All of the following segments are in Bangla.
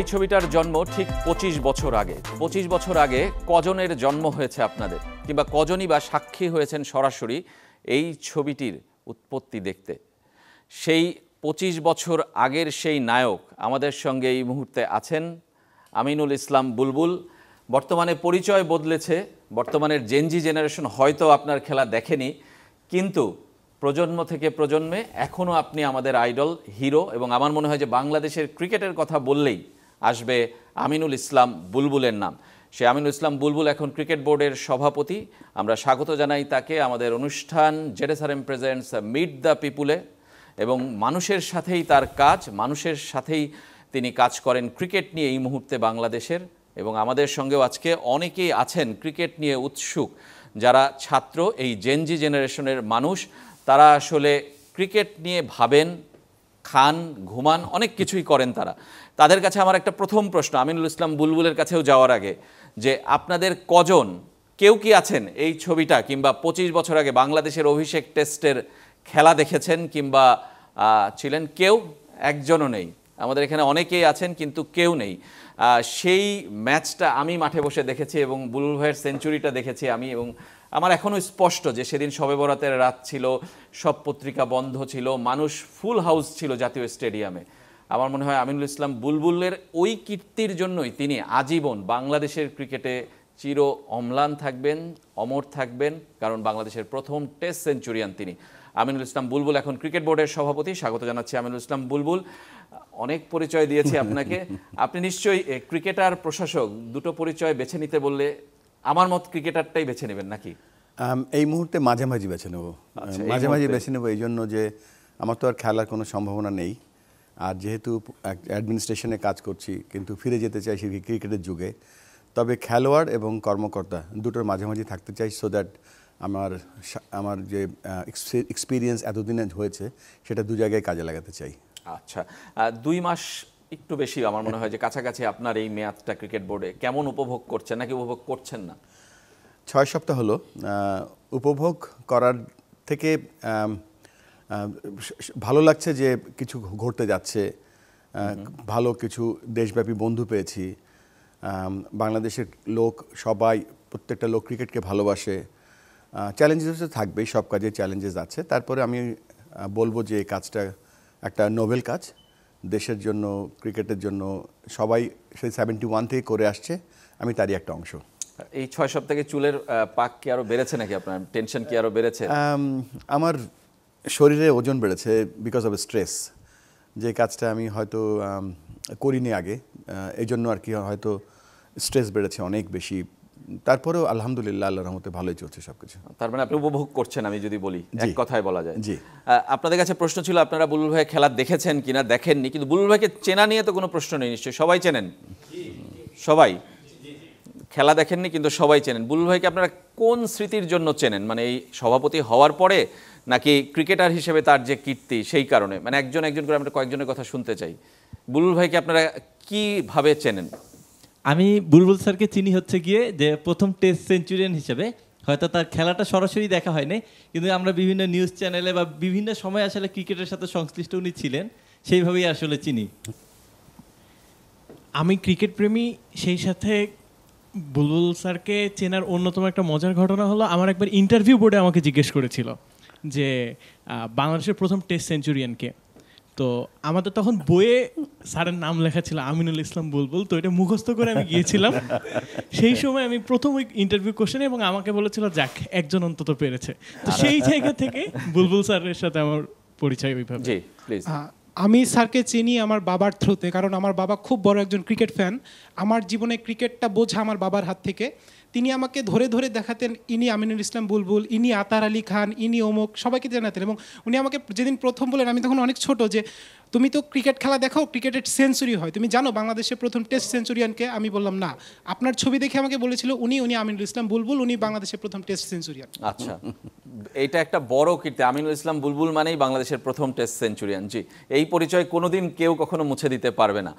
এই ছবিটার জন্ম ঠিক ২৫ বছর আগে। ২৫ বছর আগে কজনের জন্ম হয়েছে আপনাদের, কিংবা কজনই বা সাক্ষী হয়েছেন সরাসরি এই ছবিটির উৎপত্তি দেখতে? সেই ২৫ বছর আগের সেই নায়ক আমাদের সঙ্গে এই মুহূর্তে আছেন আমিনুল ইসলাম বুলবুল। বর্তমানে পরিচয় বদলেছে, বর্তমানের জেনজি জেনারেশন হয়তো আপনার খেলা দেখেনি, কিন্তু প্রজন্ম থেকে প্রজন্মে এখনও আপনি আমাদের আইডল, হিরো। এবং আমার মনে হয় যে বাংলাদেশের ক্রিকেটের কথা বললেই আসবে আমিনুল ইসলাম বুলবুলের নাম। সে আমিনুল ইসলাম বুলবুল এখন ক্রিকেট বোর্ডের সভাপতি। আমরা স্বাগত জানাই তাকে আমাদের অনুষ্ঠান জেডএসআরএম প্রেজেন্টস মিট দ্য পিপুলে। এবং মানুষের সাথেই তার কাজ, মানুষের সাথেই তিনি কাজ করেন ক্রিকেট নিয়ে এই মুহূর্তে বাংলাদেশের। এবং আমাদের সঙ্গেও আজকে অনেকেই আছেন ক্রিকেট নিয়ে উৎসুক, যারা ছাত্র, এই জেনজি জেনারেশনের মানুষ। তারা আসলে ক্রিকেট নিয়ে ভাবেন, খান, ঘুমান, অনেক কিছুই করেন তারা। তাদের কাছে আমার একটা প্রথম প্রশ্ন, আমিনুল ইসলাম বুলবুলের কাছেও যাওয়ার আগে, যে আপনাদের কজন, কেউ কি আছেন এই ছবিটা কিংবা ২৫ বছর আগে বাংলাদেশের অভিষেক টেস্টের খেলা দেখেছেন কিংবা ছিলেন? কেউ একজনও নেই। আমাদের এখানে অনেকেই আছেন কিন্তু কেউ নেই। সেই ম্যাচটা আমি মাঠে বসে দেখেছি এবং বুলবুল ভাইয়ের সেঞ্চুরিটা দেখেছি আমি, এবং আমার এখনও স্পষ্ট যে সেদিন শবে বরাতের রাত ছিল, সব পত্রিকা বন্ধ ছিল, মানুষ ফুল হাউস ছিল জাতীয় স্টেডিয়ামে। আমার মনে হয় আমিনুল ইসলাম বুলবুলের ওই কীর্তির জন্যই তিনি আজীবন বাংলাদেশের ক্রিকেটে চির অম্লান থাকবেন, অমর থাকবেন, কারণ বাংলাদেশের প্রথম টেস্ট সেঞ্চুরিয়ান তিনি। আমিনুল ইসলাম বুলবুল এখন ক্রিকেট বোর্ডের সভাপতি। স্বাগত জানাচ্ছি আমিনুল ইসলাম বুলবুল। অনেক পরিচয় দিয়েছি আপনাকে, আপনি নিশ্চয়ই ক্রিকেটার, প্রশাসক, দুটো পরিচয় বেছে নিতে বললে আমার মত ক্রিকেটারটাই বেছে নেবেন নাকি? এই মুহূর্তে মাঝামাঝি বেছে নেব। মাঝামাঝি বেছে নেব এই জন্য যে আমার তো আর খেলার কোনো সম্ভাবনা নেই, আর যেহেতু অ্যাডমিনিস্ট্রেশনে কাজ করছি, কিন্তু ফিরে যেতে চাই সেই ক্রিকেটের যুগে। তবে খেলোয়াড় এবং কর্মকর্তা দুটোর মাঝামাঝি থাকতে চাই, সো দ্যাট আমার যে এক্সপিরিয়েন্স এতদিনে হয়েছে সেটা দু জায়গায় কাজে লাগাতে চাই। আচ্ছা, ২ মাস একটু বেশি আমার মনে হয় যে কাছাকাছি আপনার এই মেয়াদটা ক্রিকেট বোর্ডে। কেমন উপভোগ করছেন নাকি উপভোগ করছেন না? ৬ সপ্তাহ হলো। উপভোগ করার থেকে ভালো লাগছে যে কিছু ঘটতে যাচ্ছে, ভালো কিছু দেশব্যাপী বন্ধু পেয়েছি। বাংলাদেশের লোক সবাই, প্রত্যেকটা লোক ক্রিকেটকে ভালোবাসে। চ্যালেঞ্জেস তো থাকবেই, সব কাজে চ্যালেঞ্জেস আছে। তারপরে আমি বলবো যে এই কাজটা একটা নোবেল কাজ, দেশের জন্য, ক্রিকেটের জন্য। সবাই সেই 71 থেকে করে আসছে, আমি তারই একটা অংশ। এই ৬ সপ্তাহে চুলের পাক কি আরো বেড়েছে নাকি? আপনার টেনশন কি আরো বেড়েছে? আমার শরীরে ওজন বেড়েছে বিকজ অফ স্ট্রেস। যে কাজটা আমি হয়তো করিনি আগে, এই জন্য আর কি হয়তো স্ট্রেস বেড়েছে অনেক বেশি। তারপরেও আলহামদুলিল্লাহ, আল্লাহর রহমতে ভালোই চলছে সবকিছু। তার মানে আপনি উপভোগ করছেন, আমি যদি বলি এক কথায় বলা যায়। জি। আপনাদের কাছে প্রশ্ন ছিল আপনারা বুলবুল ভাই খেলা দেখেছেন কিনা, দেখেননি, কিন্তু বুলবুল ভাইকে চেনা নিয়ে তো কোনো প্রশ্ন নেই নিশ্চয়ই? সবাই চেনেন? সবাই খেলা দেখেননি কিন্তু সবাই চেনেন। বুলবুল ভাইকে আপনারা কোন স্মৃতির জন্য চেনেন? মানে এই সভাপতি হওয়ার পরে, নাকি ক্রিকেটার হিসেবে তার যে কীর্তি সেই কারণে? মানে একজন একজন করে আমরা কয়েকজনের কথা শুনতে চাই। বুলবুল ভাইকে আপনারা কীভাবে চেনেন? আমি বুলবুল স্যারকে চিনি হচ্ছে গিয়ে যে প্রথম টেস্ট সেঞ্চুরিয়ান হিসেবে। হয়তো তার খেলাটা সরাসরি দেখা হয়নি, কিন্তু আমরা বিভিন্ন নিউজ চ্যানেলে বা বিভিন্ন সময় আসলে ক্রিকেটের সাথে সংশ্লিষ্ট উনি ছিলেন, সেইভাবেই আসলে চিনি। আমি ক্রিকেট প্রেমী, সেই সাথে বুলবুল স্যারকে চেনার অন্যতম একটা মজার ঘটনা হলো, আমার একবার ইন্টারভিউ বোর্ডে আমাকে জিজ্ঞেস করেছিল যে বাংলাদেশের প্রথম টেস্ট সেঞ্চুরিয়ানকে। তো আমাদের তখন বইয়ে স্যারের নাম লেখা ছিল আমিনুল ইসলাম বুলবুল, তো এটা মুখস্থ করে আমি গিয়েছিলাম সেই সময় আমি প্রথম ওই ইন্টারভিউ কোশ্চেনে, এবং আমাকে বলেছিল যাক একজন অন্তত পেরেছে। তো সেই জায়গা থেকে বুলবুল স্যারের সাথে আমার পরিচয় ওইভাবে। জি প্লিজ। আমি স্যারকে চিনি আমার বাবার থ্রুতে, কারণ আমার বাবা খুব বড় একজন ক্রিকেট ফ্যান। আমার জীবনে ক্রিকেটটা বোঝা আমার বাবার হাত থেকে। তিনি আমাকে ধরে ধরে দেখাতেন, ইনি আমিনুল ইসলাম বুলবুল, ইনি আতার আলী খান, ইনি অমুক, সবাইকে জানাতেন। এবং উনি আমাকে যেদিন প্রথম বলেন, আমি তখন অনেক ছোট, যে তুমি তো ক্রিকেট খেলা দেখো, ক্রিকেটের সেঞ্চুরি হয়, তুমি জানো বাংলাদেশের প্রথম টেস্ট সেঞ্চুরিয়ানকে? আমি বললাম না। আপনার ছবি দেখে আমাকে বলেছিল উনি আমিনুল ইসলাম বুলবুল, উনি বাংলাদেশের প্রথম টেস্ট সেঞ্চুরিয়ান। আচ্ছা, এটা একটা বড় কীর্তি। আমিনুল ইসলাম বুলবুল মানেই বাংলাদেশের প্রথম টেস্ট সেঞ্চুরিয়ান। জি, এই পরিচয় কোনোদিন কেউ কখনো মুছে দিতে পারবে না।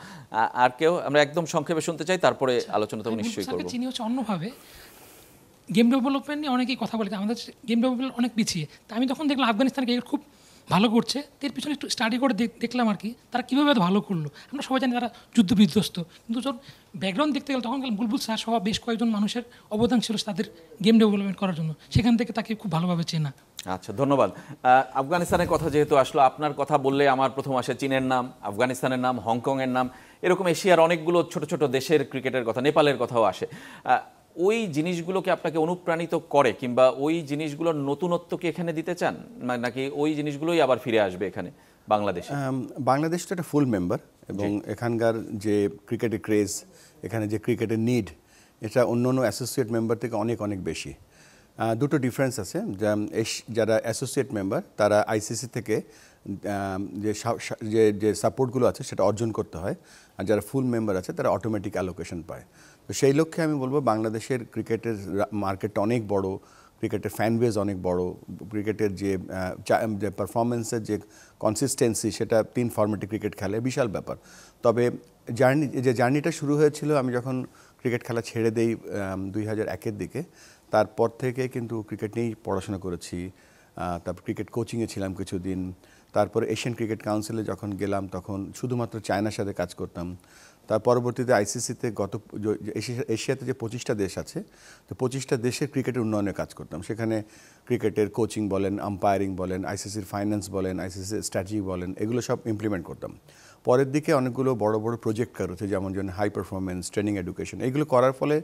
আর কেউ? আমরা একদম সংক্ষেপে শুনতে চাই, তারপরে আলোচনা তো নিশ্চয়ই করব। চিনি হচ্ছে অন্যভাবে, গেম ডেভেলপমেন্ট নিয়ে অনেকেই কথা বলে, আমাদের গেম ডেভেলপমেন্ট অনেক পিছিয়ে। তা আমি তখন দেখলাম আফগানিস্তান ক্রিকেট খুব ভালো করছে এর পিছনে একটু স্টাডি করে দেখলাম আর কি তারা কীভাবে এত ভালো করলো। আমরা সবাই জানি তারা যুদ্ধ বিধ্বস্ত, কিন্তু যখন ব্যাকগ্রাউন্ড দেখতে গেলে তখন বুলবুল স্যার সহ বেশ কয়েকজন মানুষের অবদান ছিল তাদের গেম ডেভেলপমেন্ট করার জন্য, সেখান থেকে তাকে খুব ভালোভাবে চেনা। আচ্ছা, ধন্যবাদ। আফগানিস্তানের কথা যেহেতু আসলো, আপনার কথা বললে আমার প্রথম আসে চীনের নাম, আফগানিস্তানের নাম, হংকংয়ের নাম, এরকম এশিয়ার অনেকগুলো ছোট ছোট দেশের ক্রিকেটের কথা, নেপালের কথাও আসে। ওই জিনিসগুলোকে আপনাকে অনুপ্রাণিত করে, কিংবা ওই জিনিসগুলোর নতুনত্ব কি এখানে দিতে চান, নাকি ওই জিনিসগুলোই আবার ফিরে আসবে এখানে বাংলাদেশে? বাংলাদেশ তো একটা ফুল মেম্বার, এবং এখানকার যে ক্রিকেটের ক্রেজ, এখানে যে ক্রিকেটের নিড, এটা অন্য অন্য অ্যাসোসিয়েট মেম্বার থেকে অনেক অনেক বেশি। দুটো ডিফারেন্স আছে। যারা অ্যাসোসিয়েট মেম্বার তারা আইসিসি থেকে যে সাপোর্টগুলো আছে সেটা অর্জন করতে হয়, আর যারা ফুল মেম্বার আছে তারা অটোমেটিক অ্যালোকেশন পায়। তো সেই লক্ষ্যে আমি বলবো বাংলাদেশের ক্রিকেটের মার্কেটটা অনেক বড়, ক্রিকেটের ফ্যান বেজ অনেক বড়, ক্রিকেটের যে পারফরমেন্সের যে কনসিস্টেন্সি সেটা 3 ফর্মেটে ক্রিকেট খেলে বিশাল ব্যাপার। তবে জার্নিটা শুরু হয়েছিল আমি যখন ক্রিকেট খেলা ছেড়ে দেই 2001-এর দিকে। তারপর থেকে কিন্তু ক্রিকেট নিয়েই পড়াশোনা করেছি, তারপর ক্রিকেট কোচিংয়ে ছিলাম কিছুদিন। তারপর এশিয়ান ক্রিকেট কাউন্সিলে যখন গেলাম তখন শুধুমাত্র চায়নার সাথে কাজ করতাম। তার পরবর্তীতে আইসিসিতে এশিয়াতে যে 25টা দেশ আছে, তো 25টা দেশের ক্রিকেটের উন্নয়নে কাজ করতাম। সেখানে ক্রিকেটের কোচিং বলেন, আম্পায়ারিং বলেন, আইসিসির ফাইন্যান্স বলেন, আইসিসির স্ট্র্যাটেজি বলেন, এগুলো সব ইমপ্লিমেন্ট করতাম। পরের দিকে অনেকগুলো বড় বড় প্রজেক্ট করেছে, যেমন হাই পারফরমেন্স ট্রেনিং এডুকেশন, এগুলো করার ফলে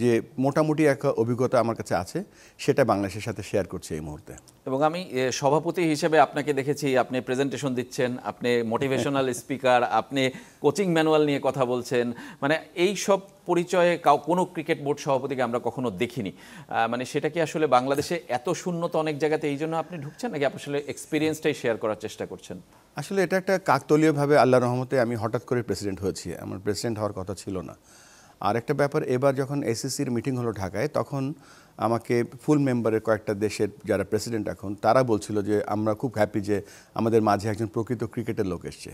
যে মোটামুটি একটা অভিজ্ঞতা আমার কাছে আছে, সেটা বাংলাদেশের সাথে শেয়ার করছি এই মুহূর্তে। এবং আমি সভাপতি হিসেবে আপনাকে দেখেছি, আপনি প্রেজেন্টেশন দিচ্ছেন, আপনি মোটিভেশনাল স্পিকার, আপনি কোচিং ম্যানুয়াল নিয়ে কথা বলছেন, মানে এই সব পরিচয়ে কোনো ক্রিকেট বোর্ড সভাপতিকে আমরা কখনো দেখিনি। মানে সেটা কি আসলে বাংলাদেশে এত শূন্যত অনেক জায়গাতে এই জন্য আপনি ঢুকছেন, নাকি আসলে এক্সপিরিয়েন্সটাই শেয়ার করার চেষ্টা করছেন? আসলে এটা একটা কাকতালীয়ভাবে আল্লাহর রহমতে আমি হঠাৎ করে প্রেসিডেন্ট হয়েছি, আমার প্রেসিডেন্ট হওয়ার কথা ছিল না। আর একটা ব্যাপার, এবার যখন এসএসসির মিটিং হলো ঢাকায়, তখন আমাকে ফুল মেম্বারের কয়েকটা দেশের যারা প্রেসিডেন্ট এখন, তারা বলছিল যে আমরা খুব হ্যাপি যে আমাদের মাঝে একজন প্রকৃত ক্রিকেটের লোক এসছে।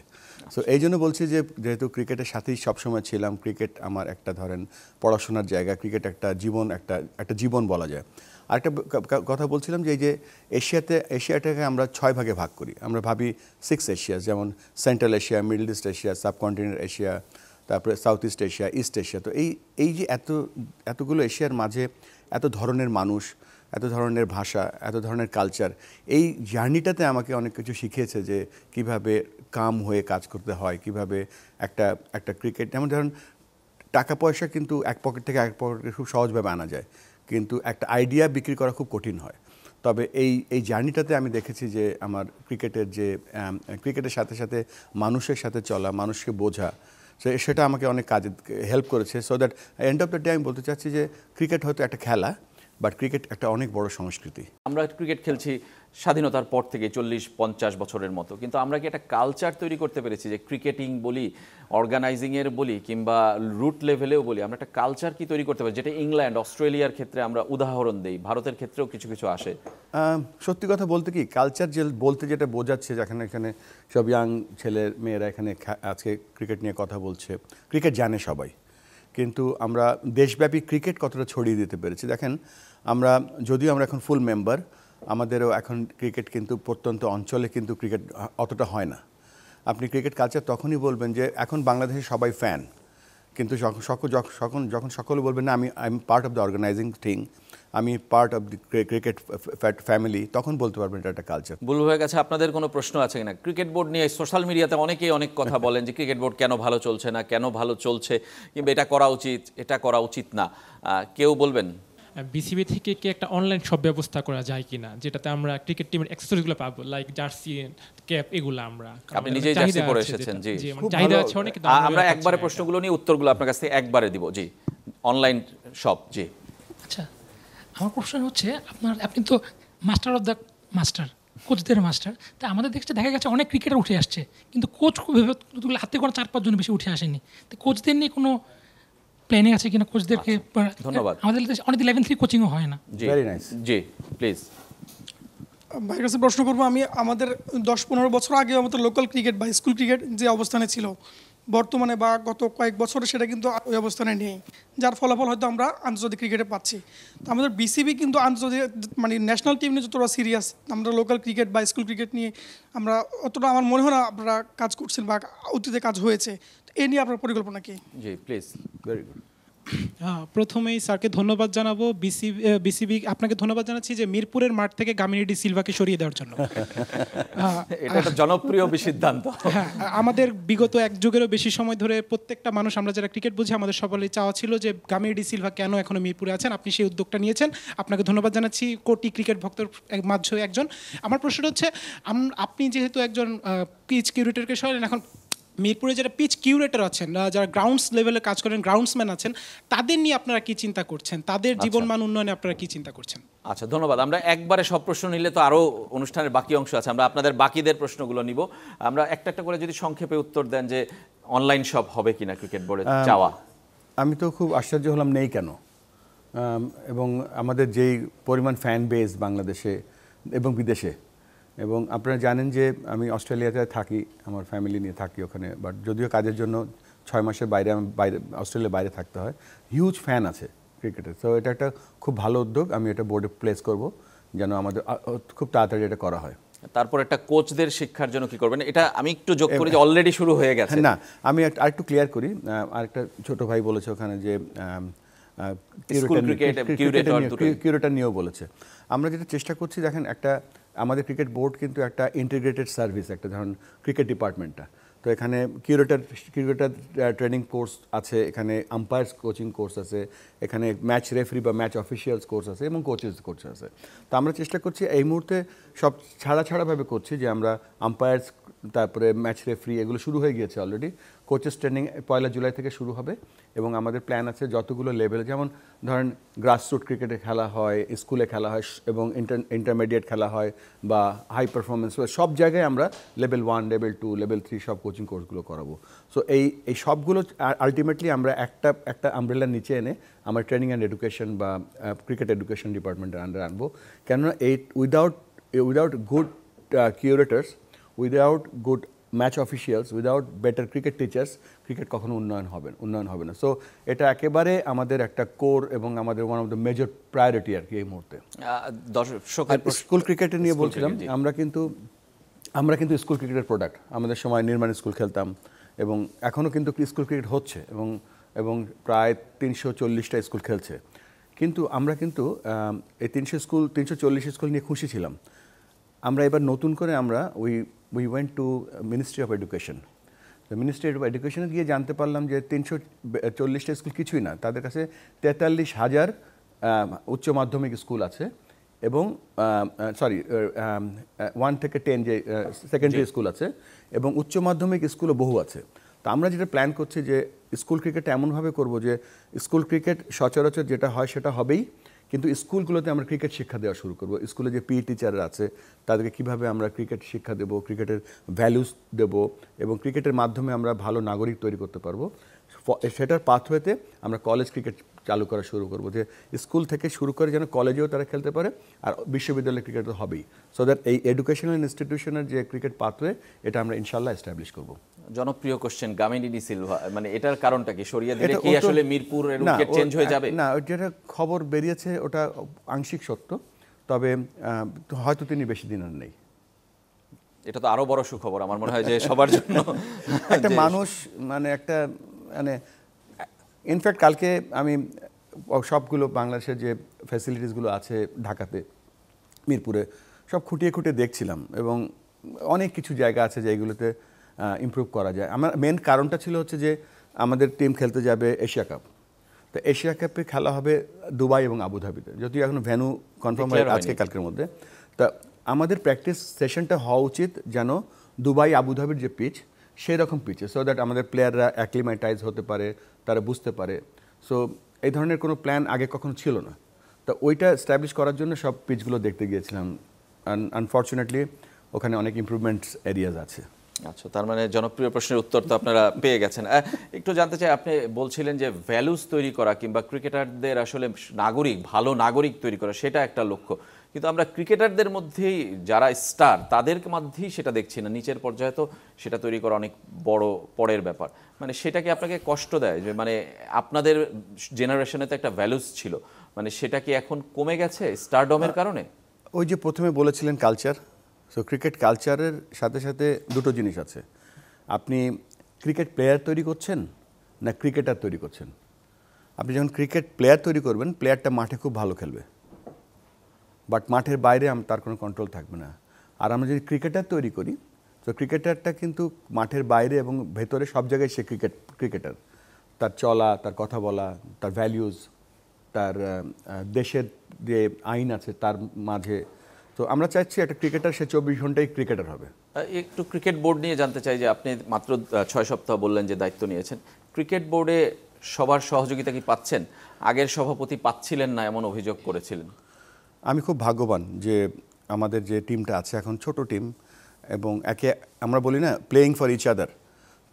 সো এই জন্য বলছি যে যেহেতু ক্রিকেটের সাথেই সবসময় ছিলাম, ক্রিকেট আমার একটা ধরেন পড়াশোনার জায়গা, ক্রিকেট একটা জীবন, একটা জীবন বলা যায়। আরেকটা কথা বলছিলাম যে এই যে এশিয়াটাকে আমরা 6 ভাগে ভাগ করি। আমরা ভাবি 6 এশিয়া, যেমন central Asia, middle east Asia, subcontinent Asia, তারপরে south east Asia, east Asia. তো এই যে এতগুলো এশিয়ার মাঝে এত ধরনের মানুষ, এত ধরনের ভাষা, এত ধরনের কালচার, এই জার্নিটাতে আমাকে অনেক কিছু শিখিয়েছে যে কিভাবে কাম হয়ে কাজ করতে হয়, কিভাবে একটা ক্রিকেট, যেমন ধরুন টাকা পয়সা কিন্তু এক পকেট থেকে এক পকেটে খুব সহজভাবে আনা যায়, কিন্তু একটা আইডিয়া বিক্রি করা খুব কঠিন হয়। তবে এই জার্নিটাতে আমি দেখেছি যে আমার ক্রিকেটের সাথে সাথে মানুষের সাথে চলা, মানুষকে বোঝা, সেটা আমাকে অনেক কাজে হেল্প করেছে। So that end of the day আমি বলতে চাচ্ছি যে ক্রিকেট হয়তো একটা খেলা, বাট ক্রিকেট একটা অনেক বড় সংস্কৃতি। আমরা ক্রিকেট খেলছি স্বাধীনতার পর থেকে 40-50 বছরের মতো, কিন্তু আমরা কি একটা কালচার তৈরি করতে পেরেছি যে ক্রিকেটিং বলি, অর্গানাইজিংয়ের বলি, কিংবা রুট লেভেলেও বলি, আমরা একটা কালচার কি তৈরি করতে পারি, যেটা ইংল্যান্ড, অস্ট্রেলিয়ার ক্ষেত্রে আমরা উদাহরণ দেই, ভারতের ক্ষেত্রেও কিছু কিছু আসে? সত্যি কথা বলতে কি, কালচার বলতে যেটা বোঝাচ্ছে, যেখানে এখানে সব ইয়াং ছেলে মেয়েরা এখানে আজকে ক্রিকেট নিয়ে কথা বলছে, ক্রিকেট জানে সবাই, কিন্তু আমরা দেশব্যাপী ক্রিকেট কতটা ছড়িয়ে দিতে পেরেছি দেখেন। যদিও আমরা এখন ফুল মেম্বার, আমাদেরও এখন ক্রিকেট কিন্তু প্রত্যন্ত অঞ্চলে কিন্তু ক্রিকেট অতটা হয় না। আপনি ক্রিকেট কালচার তখনই বলবেন যে এখন বাংলাদেশে সবাই ফ্যান, কিন্তু যখন সকলে বলবেন না I am part of the organizing thing, আমি part of the cricket family, তখন বলতে পারবেন এটা একটা কালচার। বুলবুল ভাইয়ের কাছে আপনাদের কোনো প্রশ্ন আছে কিনা? ক্রিকেট বোর্ড নিয়ে সোশ্যাল মিডিয়াতে অনেকেই অনেক কথা বলেন যে ক্রিকেট বোর্ড কেন ভালো চলছে না, কেন ভালো চলছে, কিংবা এটা করা উচিত, এটা করা উচিত না, কেউ বলবেন? বিসিবি থেকে কি একটা অনলাইন সব ব্যবস্থা করা যায় কিনা, যেটাতে আমরা ক্রিকেট টিমের অ্যাকসেসরিজগুলো পাবো, লাইক জার্সি, ক্যাপ, এগুলো আমরা। আপনি নিজেই জার্সি পরে এসেছেন। জি, চাহিদা আছে অনেক, কিন্তু আমরা একবারে প্রশ্নগুলো নিয়ে উত্তরগুলো আপনার কাছ থেকে একবারে দিব। জি, অনলাইন শপ। জি, আচ্ছা, আমার প্রশ্ন হচ্ছে আপনি তো মাস্টার অফ দ্য মাস্টার, কোচদের মাস্টার, তা আমাদের দেশে দেখা গেছে অনেক ক্রিকেটার উঠে আসছে, কিন্তু কোচ হাতে করে 4-5 জন বেশি উঠে আসেনি। তো কোচদের নিয়ে কোনো প্ল্যানিং আছে কিনা কোচদেরকে? ধন্যবাদ। আমাদের অনেক 11-3 কোচিংও হয় না। Very nice. G, please. ভাইয়ের কাছে প্রশ্ন করবো আমি, আমাদের 10-15 বছর আগে আমাদের লোকাল ক্রিকেট বা স্কুল ক্রিকেট যে অবস্থানে ছিল, বর্তমানে বা গত কয়েক বছরে সেটা কিন্তু ওই অবস্থানে নেই, যার ফলাফল হয়তো আমরা আন্তর্জাতিক ক্রিকেটে পাচ্ছি। তো আমাদের বিসিবি কিন্তু আন্তর্জাতিক মানে ন্যাশনাল টিম নিয়ে যতটা সিরিয়াস, আমরা লোকাল ক্রিকেট বা স্কুল ক্রিকেট নিয়ে আমরা অতটা আমার মনে হয় না আপনারা কাজ করছেন বা অতীতে কাজ হয়েছে। তো এ নিয়ে আপনার পরিকল্পনা কি? জি প্লিজ। Very good. প্রথমেই স্যারকে ধন্যবাদ জানাবো, বিসিবি আপনাকে ধন্যবাদ জানাচ্ছি যে মিরপুরের মাঠ থেকে গামিনী ডি সিলভাকে সরিয়ে দেওয়ার জন্য। এটা একটা জনপ্রিয় সিদ্ধান্ত। হ্যাঁ, আমাদের বিগত এক যুগেরও বেশি সময় ধরে প্রত্যেকটা মানুষ, আমরা যারা ক্রিকেট বুঝি, আমাদের সবারই চাওয়া ছিল যে গামিনী ডি সিলভা কেন এখনো মিরপুরে আছেন। আপনি সেই উদ্যোগটা নিয়েছেন, আপনাকে ধন্যবাদ জানাচ্ছি, কোটি ক্রিকেট ভক্তর মাঝে একজন। আমার প্রশ্নটা হচ্ছে, আপনি যেহেতু একজন পিচ কিউরেটরকে সরালেন, এখন মিরপুরে যারা পিচ কিউরেটর আছেন, যারা গ্রাউন্ডস লেভেলে কাজ করেন, গ্রাউন্ডসম্যান আছেন, তাদের নিয়ে আপনারা কি চিন্তা করছেন? তাদের জীবনমান উন্নয়নে আপনারা কি চিন্তা করছেন? আচ্ছা, ধন্যবাদ। আমরা একবারে সব প্রশ্ন নিলে তো আরও অনুষ্ঠানের বাকি অংশ আছে, আমরা আপনাদের বাকিদের প্রশ্নগুলো নিব। আমরা একটা একটা করে যদি সংক্ষেপে উত্তর দেন যে অনলাইন শপ হবে কিনা ক্রিকেট বোর্ডের চাওয়া। আমি তো খুব আশ্চর্য হলাম নেই কেন, এবং আমাদের যেই পরিমাণ ফ্যান বেস বাংলাদেশে এবং বিদেশে, এবং আপনারা জানেন যে আমি অস্ট্রেলিয়াতে থাকি, আমার ফ্যামিলি নিয়ে থাকি ওখানে, বাট যদিও কাজের জন্য 6 মাসের বাইরে আমি অস্ট্রেলিয়ার বাইরে থাকতে হয়। হিউজ ফ্যান আছে ক্রিকেটের, তো এটা একটা খুব ভালো উদ্যোগ। আমি এটা বোর্ডে প্লেস করব যেন আমাদের খুব তাড়াতাড়ি এটা করা হয়। তারপর একটা কোচদের শিক্ষার জন্য কি করবেন, এটা আমি একটু যোগ করি যে অলরেডি শুরু হয়ে গেছে। না, আমি আরেকটু ক্লিয়ার করি। আরেকটা ছোট ভাই বলেছে ওখানে যে কিউরেটর নিয়েও বলেছে। আমরা যেটা চেষ্টা করছি, দেখেন, একটা আমাদের ক্রিকেট বোর্ড কিন্তু একটা ইন্টিগ্রেটেড সার্ভিস, একটা ধরুন ক্রিকেট ডিপার্টমেন্টটা, তো এখানে কিউরেটর ট্রেনিং কোর্স আছে, এখানে আম্পায়ার্স কোচিং কোর্স আছে, এখানে ম্যাচ রেফারি বা ম্যাচ অফিসিয়ালস কোর্স আছে এবং কোচেস কোর্স আছে। তো আমরা চেষ্টা করছি এই মুহূর্তে সব ছাড়াভাবে করছি যে আমরা আম্পায়ার্স, তারপরে ম্যাচ রেফারি, এগুলো শুরু হয়ে গিয়েছে অলরেডি। কোচেস ট্রেনিং 1 জুলাই থেকে শুরু হবে এবং আমাদের প্ল্যান আছে যতগুলো লেভেল, যেমন ধরেন গ্রাসরুট ক্রিকেটে খেলা হয়, স্কুলে খেলা হয় এবং ইন্টারমিডিয়েট খেলা হয় বা হাই পারফরমেন্স, সব জায়গায় আমরা লেভেল 1, লেভেল 2, লেভেল 3 সব কোচিং কোর্সগুলো করাবো। সো এই সবগুলো আলটিমেটলি আমরা একটা আমব্রেলার নিচে এনে আমরা ট্রেনিং অ্যান্ড এডুকেশন বা ক্রিকেট এডুকেশন ডিপার্টমেন্টের আন্ডারে আনবো। কেননা without good curators, without good match officials, without better cricket teachers, cricket কখনো উন্নয়ন হবে না। সো এটা একেবারে আমাদের একটা কোর এবং আমাদের one of the major priority আর কি এই মুহূর্তে। স্কুল ক্রিকেটে নিয়ে বলছিলাম, আমরা কিন্তু স্কুল ক্রিকেটের প্রোডাক্ট। আমাদের সময় নির্মাণ স্কুল খেলতাম এবং এখনও কিন্তু স্কুল ক্রিকেট হচ্ছে এবং প্রায় 340টা স্কুল খেলছে। কিন্তু আমরা কিন্তু এই 340 স্কুল নিয়ে খুশি ছিলাম। আমরা এবার নতুন করে we went to Ministry of Education. তো মিনিস্ট্রি অফ এডুকেশনে গিয়ে জানতে পারলাম যে 340টা স্কুল কিছুই না, তাদের কাছে 43,000 উচ্চ মাধ্যমিক স্কুল আছে এবং 1 থেকে 10 যে সেকেন্ডারি স্কুল আছে এবং উচ্চ মাধ্যমিক স্কুলও বহু আছে। তো আমরা যেটা প্ল্যান করছি যে স্কুল ক্রিকেট এমনভাবে করব যে স্কুল ক্রিকেট সচরাচর যেটা হয় সেটা হবেই, কিন্তু স্কুলগুলোতে আমরা ক্রিকেট শিক্ষা দেওয়া শুরু করব। স্কুলে যে পিই টিচাররা আছে তাদেরকে কীভাবে আমরা ক্রিকেট শিক্ষা দেব, ক্রিকেটের ভ্যালুস দেব এবং ক্রিকেটের মাধ্যমে আমরা ভালো নাগরিক তৈরি করতে পারবো। সেটার পাথওয়েতে আমরা কলেজ ক্রিকেট চালু করা শুরু করব, যে স্কুল থেকে শুরু করে যেন কলেজেও তারা খেলতে পারে আর বিশ্ববিদ্যালয় ক্রিকেট তো হবেই। সো দ্যাট এই এডুকেশনাল ইনস্টিটিউশনের যে ক্রিকেট পাথওয়ে, এটা আমরা ইনশাল্লাহ এস্টাবলিশ করব। জনপ্রিয় কোশ্চেন, গামিনী ডি সিলভা, মানে এটার কারণটা কি? সরিয়ে দিলে কি আসলে মিরপুরের উইকেট চেঞ্জ হয়ে যাবে? না, যেটা খবর বেরিয়েছে ওটা আংশিক সত্য, তবে হয়তো তিনি বেশি দিন আর নেই। এটা তো আরো বড় সুখবর আমার মনে হয় যে সবার জন্য। একটা মানুষ মানে ইনফ্যাক্ট কালকে আমি সবগুলো বাংলাদেশের যে ফ্যাসিলিটিসগুলো আছে ঢাকাতে, মিরপুরে, সব খুঁটিয়ে দেখছিলাম এবং অনেক কিছু জায়গা আছে যেগুলোতে ইমপ্রুভ করা যায়। আমার মেন কারণটা ছিল হচ্ছে যে আমাদের টিম খেলতে যাবে এশিয়া কাপ। তো এশিয়া কাপে খেলা হবে দুবাই এবং আবুধাবিতে, যদিও এখন ভেন্যু কনফার্ম হয় আজকে কালকের মধ্যে। তা আমাদের প্র্যাকটিস সেশনটা হওয়া উচিত যেন দুবাই আবুধাবির যে পিচ সেই রকম পিচে, সো দ্যাট আমাদের প্লেয়াররা অ্যাক্লিমাটাইজ হতে পারে, তারা বুঝতে পারে। সো এই ধরনের কোনো প্ল্যান আগে কখনো ছিল না। তো ওইটা এস্টাবলিশ করার জন্য সব পিচগুলো দেখতে গিয়েছিলাম। আনফর্চুনেটলি ওখানে অনেক ইমপ্রুভমেন্টস এরিয়াজ আছে। আচ্ছা, তার মানে জনপ্রিয় প্রশ্নের উত্তর তো আপনারা পেয়ে গেছেন। একটু জানতে চাই, আপনি বলছিলেন যে ভ্যালুস তৈরি করা কিংবা ক্রিকেটারদের আসলে ভালো নাগরিক তৈরি করা, সেটা একটা লক্ষ্য। কিন্তু আমরা ক্রিকেটারদের মধ্যেই যারা স্টার তাদের মধ্যেই সেটা দেখছি না, নিচের পর্যায়ে তো সেটা তৈরি করা অনেক বড় পরের ব্যাপার। মানে সেটা কি আপনাকে কষ্ট দেয় যে মানে আপনাদের জেনারেশনে তো একটা ভ্যালুস ছিল, মানে সেটা কি এখন কমে গেছে স্টারডমের কারণে? ওই যে প্রথমে বলেছিলেন কালচার, সো ক্রিকেট কালচারের সাথে সাথে দুটো জিনিস আছে। আপনি ক্রিকেট প্লেয়ার তৈরি করছেন না ক্রিকেটার তৈরি করছেন। আপনি যখন ক্রিকেট প্লেয়ার তৈরি করবেন, প্লেয়ারটা মাঠে খুব ভালো খেলবে, বাট মাঠের বাইরে তার কোনো কন্ট্রোল থাকবে না। আর আমরা যদি ক্রিকেটার তৈরি করি, তো ক্রিকেটারটা কিন্তু মাঠের বাইরে এবং ভেতরে সব জায়গায় সে ক্রিকেটার। তার চলা, তার কথা বলা, তার ভ্যালিউজ, তার দেশের যে আইন আছে তার মাঝে। তো আমরা চাইছি একটা ক্রিকেটার সে 24 ঘন্টাই ক্রিকেটার হবে। একটু ক্রিকেট বোর্ড নিয়ে জানতে চাই যে আপনি মাত্র 6 সপ্তাহ বললেন যে দায়িত্ব নিয়েছেন, ক্রিকেট বোর্ডে সবার সহযোগিতা কি পাচ্ছেন? আগের সভাপতি পাচ্ছিলেন না এমন অভিযোগ করেছিলেন। আমি খুব ভাগ্যবান যে আমাদের যে টিমটা আছে এখন ছোট টিম, এবং আমরা বলি না প্লেয়িং ফর ইচ আদার,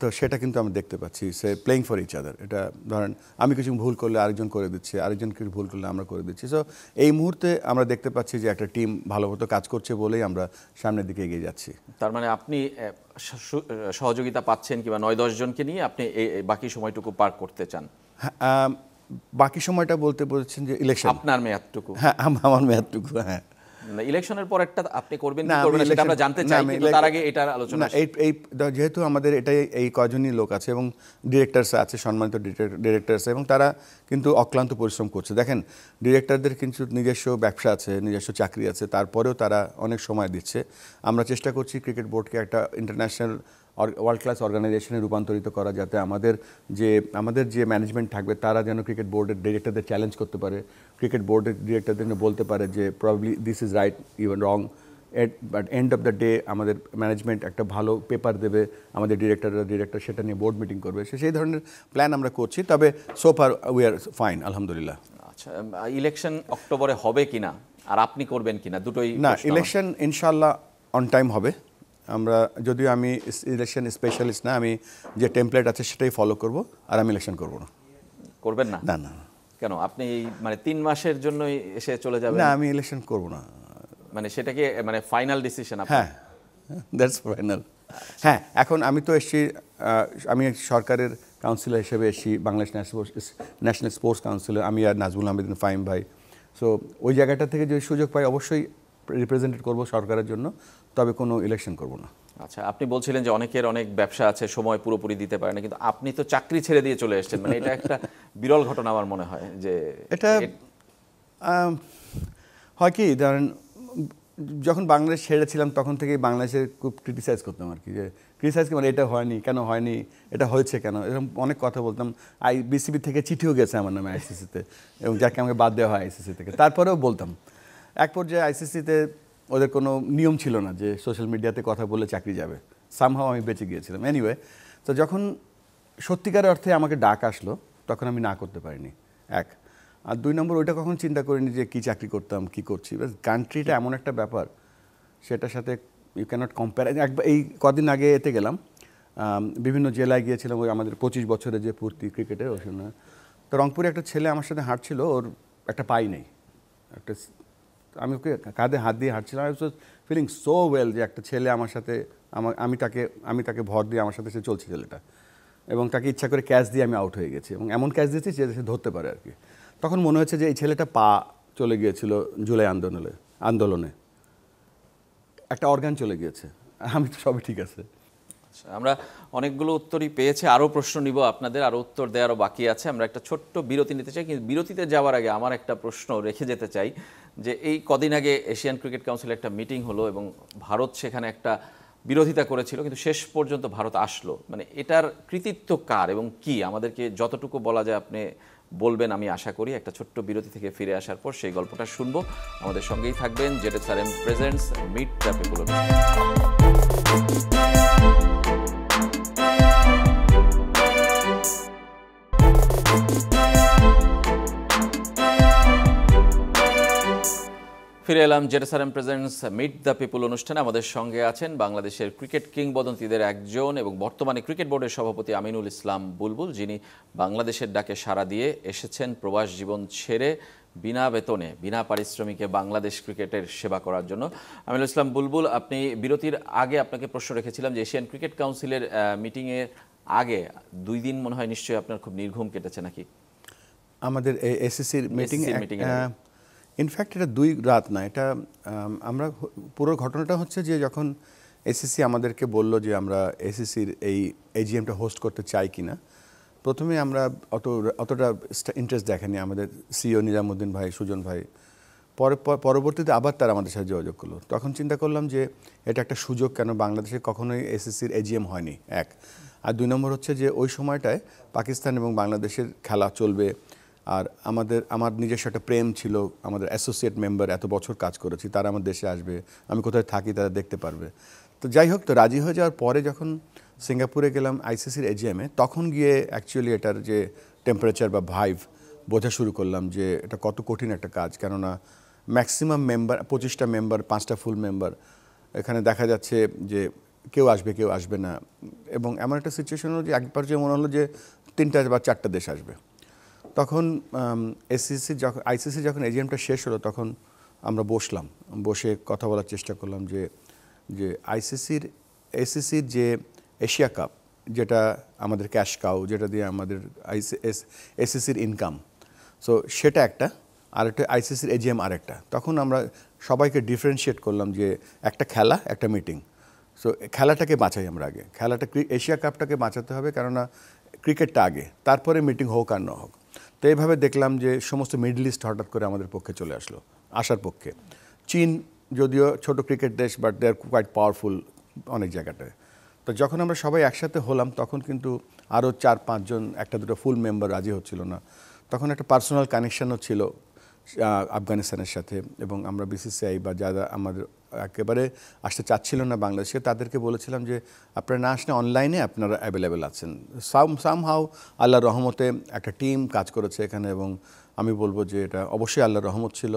তো সেটা কিন্তু আমি দেখতে পাচ্ছি, সে প্লেয়িং ফর ইচ আদার। এটা ধরেন আমি কিছু ভুল করলে আরেকজন করে দিচ্ছে, আরেকজন কিছু ভুল করলে আমরা করে দিচ্ছি। সো এই মুহূর্তে আমরা দেখতে পাচ্ছি যে একটা টিম ভালো মতো কাজ করছে বলেই আমরা সামনের দিকে এগিয়ে যাচ্ছি। তার মানে আপনি সহযোগিতা পাচ্ছেন কিংবা 9-10 জনকে নিয়ে আপনি বাকি সময়টুকু পার করতে চান? হ্যাঁ, বাকি সময়টা বলতে বলছেন যে ইলেকশন, আপনার মেয়াদটুকু? হ্যাঁ, আমার মেয়াদটুকু। হ্যাঁ, ইলেকশনের পরেরটা আপনি করবেন কি করবেন না সেটা আমরা জানতে চাই, কিন্তু তার আগে এটার আলোচনা। এই যেহেতু আমাদের এটাই এই কয়জনই লোক আছে এবং ডিরেক্টরস আছে, সম্মানিত ডিরেক্টরস, এবং তারা কিন্তু অক্লান্ত পরিশ্রম করছে। দেখেন, ডিরেক্টরদের কিন্তু নিজস্ব ব্যবসা আছে, নিজস্ব চাকরি আছে, তারপরেও তারা অনেক সময় দিচ্ছে। আমরা চেষ্টা করছি ক্রিকেট বোর্ডকে একটা ইন্টারন্যাশনাল ওয়ার্ল্ড ক্লাস অর্গানাইজেশনে রূপান্তরিত করা, যাতে আমাদের যে ম্যানেজমেন্ট থাকবে তারা যেন ক্রিকেট বোর্ডের ডিরেক্টরদের চ্যালেঞ্জ করতে পারে, ক্রিকেট বোর্ডের ডিরেক্টরদের বলতে পারে যে probably this is right, even wrong, but end of the day আমাদের ম্যানেজমেন্ট একটা ভালো পেপার দেবে, আমাদের ডিরেক্টর সেটা নিয়ে বোর্ড মিটিং করবে। সেই ধরনের প্ল্যান আমরা করছি, তবে so far we are fine, আলহামদুলিল্লাহ। আচ্ছা, ইলেকশন অক্টোবরে হবে কিনা আর আপনি করবেন কিনা, দুটোই? না, ইলেকশন ইনশাল্লাহ অন টাইম হবে। যদিও আমি ইলেকশন স্পেশালিস্ট না, আমি যে টেমপ্লেট আছে সেটাই ফলো করব, আর আমি ইলেকশন করব না। করবেন না? না না। কেন? আপনি মানে 3 মাসের জন্যই এসে চলে যাবেন? না, আমি ইলেকশন করব না। মানে সেটা কি মানে ফাইনাল ডিসিশন? হ্যাঁ, দ্যাটস ফাইনাল। হ্যাঁ, এখন আমি তো এসেছি, আমি সরকারের কাউন্সিলর হিসেবে এসেছি, বাংলাদেশ ন্যাশনাল স্পোর্টস কাউন্সিলর, আমি আর নাজমুল আহমেদিন ফাহিম ভাই। সো ওই জায়গাটা থেকে যদি সুযোগ পাই অবশ্যই রিপ্রেজেন্টেট করব সরকারের জন্য, তবে কোনো ইলেকশন করব না। আচ্ছা, আপনি বলছিলেন যে অনেকের অনেক ব্যবসা আছে, সময় পুরোপুরি দিতে পারে না, কিন্তু আপনি তো চাকরি ছেড়ে দিয়ে চলে এসেছেন, মানে এটা একটা বিরল ঘটনা আমার মনে হয়। যে এটা হয় কি, ধরেন যখন বাংলাদেশ ছেড়েছিলাম তখন থেকেই বাংলাদেশের খুব ক্রিটিসাইজ করতাম আর কি, যে ক্রিটিসাইজ কি মানে এটা হয়নি কেন, হয়নি এটা হয়েছে কেন, এরকম অনেক কথা বলতাম। বিসিবি থেকে চিঠিও গেছে আমার নামে আইসিসিতে, এবং যাকে আমাকে বাদ দেওয়া হয় আইসিসি থেকে, তারপরেও বলতাম। এক পর্যায়ে আইসিসিতে ওদের কোনো নিয়ম ছিল না যে সোশ্যাল মিডিয়াতে কথা বলে চাকরি যাবে, সামহাও আমি বেঁচে গিয়েছিলাম। এনিওয়ে, তো যখন সত্যিকারের অর্থে আমাকে ডাক আসলো তখন আমি না করতে পারিনি, এক। আর 2 নম্বর, ওইটা কখন চিন্তা করিনি যে কী চাকরি করতাম, কী করছি। কান্ট্রিটা এমন একটা ব্যাপার, সেটার সাথে ইউ ক্যানট কম্পেয়ার। একবার এই কদিন আগে এতে গেলাম, বিভিন্ন জেলায় গিয়েছিলাম, ওই আমাদের 25 বছরের যে পূর্তি ক্রিকেটের ওই সময়। তো রংপুরে একটা ছেলে আমার সাথে হাঁটছিল, ওর একটা পাই নেই, আমি ওকে কাঁধে হাত দিয়ে হাঁটছিলাম। I was feeling so well যে একটা ছেলে আমার সাথে, আমি তাকে ভর দিয়ে আমার সাথে সে চলছে ছেলেটা, এবং তাকে ইচ্ছা করে ক্যাচ দিয়ে আমি আউট হয়ে গেছি, এবং এমন ক্যাচ দিয়েছি যে সে ধরতে পারে আর কি। তখন মনে হচ্ছে যে এই ছেলেটা পা চলে গিয়েছিল জুলাই আন্দোলনে একটা অর্গান চলে গিয়েছে, আমি তো সবই ঠিক আছে। আমরা অনেকগুলো উত্তরই পেয়েছি, আরও প্রশ্ন নিব আপনাদের, আরও উত্তর দেওয়ারও বাকি আছে। আমরা একটা ছোট্ট বিরতি নিতে চাই, কিন্তু বিরতিতে যাওয়ার আগে আমার একটা প্রশ্ন রেখে যেতে চাই, যে এই কদিন আগে এশিয়ান ক্রিকেট কাউন্সিলে একটা মিটিং হলো এবং ভারত সেখানে একটা বিরোধিতা করেছিল, কিন্তু শেষ পর্যন্ত ভারত আসলো। মানে এটার কৃতিত্ব কার এবং কি, আমাদেরকে যতটুকু বলা যায় আপনি বলবেন আমি আশা করি। একটা ছোট্ট বিরতি থেকে ফিরে আসার পর সেই গল্পটা শুনবো। আমাদের সঙ্গেই থাকবেন ZSRM presents meet the people. ফিরে এলাম ZSRM presents meet the people অনুষ্ঠানে। আমাদের সঙ্গে আছেন বাংলাদেশের ক্রিকেট কিংবদন্তিদের একজন এবং বর্তমানে ক্রিকেট বোর্ডের সভাপতি আমিনুল ইসলাম বুলবুল, যিনি বাংলাদেশের ডাকে সাড়া দিয়ে এসেছেন প্রবাস জীবন ছেড়ে বিনা বেতনে বিনা পারিশ্রমিকে বাংলাদেশ ক্রিকেটের সেবা করার জন্য। আমিনুল ইসলাম বুলবুল, আপনি বিরতির আগে আপনাকে প্রশ্ন রেখেছিলাম যে এশিয়ান ক্রিকেট কাউন্সিলের মিটিংয়ের আগে 2 দিন মনে হয় নিশ্চয়ই আপনার খুব নির্ঘুম কেটেছে নাকি? আমাদের এসএসসির মিটিং, meeting ইনফ্যাক্ট এটা 2 রাত না, এটা আমরা পুরো ঘটনাটা হচ্ছে যে যখন এসএসসি আমাদেরকে বলল যে আমরা এসএসসির এই এজিএমটা হোস্ট করতে চাই কিনা, প্রথমে আমরা অতটা ইন্টারেস্ট দেখানি আমাদের সিইও নিজামুদ্দিন ভাই, সুজন ভাই। পরবর্তীতে আবার তারা আমাদের সাথে যোগাযোগ করলো। তখন চিন্তা করলাম যে এটা একটা সুযোগ, কেন বাংলাদেশে কখনোই এসএসসির এজিএম হয়নি, এক। আর 2 নম্বর হচ্ছে যে ওই সময়টায় পাকিস্তান এবং বাংলাদেশের খেলা চলবে, আর আমার নিজস্ব একটা প্রেম ছিল, আমাদের অ্যাসোসিয়েট মেম্বার, এত বছর কাজ করেছি, তারা আমার দেশে আসবে, আমি কোথায় থাকি তারা দেখতে পারবে। তো যাই হোক, তো রাজি হয়ে যাওয়ার পরে যখন সিঙ্গাপুরে গেলাম আইসিসির এজিএমে, তখন গিয়ে অ্যাকচুয়ালি এটার যে টেম্পারেচার বা ভাইভ বোঝা শুরু করলাম যে এটা কত কঠিন একটা কাজ। কেননা ম্যাক্সিমাম মেম্বার 25টা মেম্বার, 5টা ফুল মেম্বার, এখানে দেখা যাচ্ছে যে কেউ আসবে কেউ আসবে না, এবং এমন একটা সিচুয়েশন হলো যে একবার যে মনে হলো যে 3টা বা 4টা দেশ আসবে। তখন আইসিসি যখন এজিএমটা শেষ হলো, তখন আমরা বসে কথা বলার চেষ্টা করলাম যে এসিসির যে এশিয়া কাপ, যেটা আমাদের ক্যাশ কাউ, যেটা দিয়ে আমাদের এসিসির ইনকাম, সো সেটা একটা, আর একটা আইসিসির এজিএম আরেকটা। তখন আমরা সবাইকে ডিফারেন্সিয়েট করলাম যে একটা খেলা, একটা মিটিং। সো খেলাটাকে বাঁচাই আমরা আগে, এশিয়া কাপটাকে বাঁচাতে হবে, কেননা ক্রিকেটটা আগে, তারপরে মিটিং হোক আর না হোক। তো এইভাবে দেখলাম যে সমস্ত মিডল ইস্ট হঠাৎ করে আমাদের পক্ষে চলে আসার পক্ষে। চীন যদিও ছোট ক্রিকেট দেশ, but they are quite powerful অনেক জায়গাটায়। তো যখন আমরা সবাই একসাথে হলাম, তখন কিন্তু আরও 4-5 জন, 1-2 ফুল মেম্বার রাজি হচ্ছিল না। তখন একটা পার্সোনাল কানেকশনও ছিল আফগানিস্তানের সাথে, এবং আমরা বিসিসিআই বা যারা আমাদের একেবারে আসতে চাচ্ছিল না বাংলাদেশে, তাদেরকে বলেছিলাম যে আপনারা না আসলে অনলাইনে আপনারা অ্যাভেলেবেল আছেন। সামহাউ আল্লাহর রহমতে একটা টিম কাজ করেছে এখানে, এবং আমি বলবো যে এটা অবশ্যই আল্লাহর রহমত ছিল,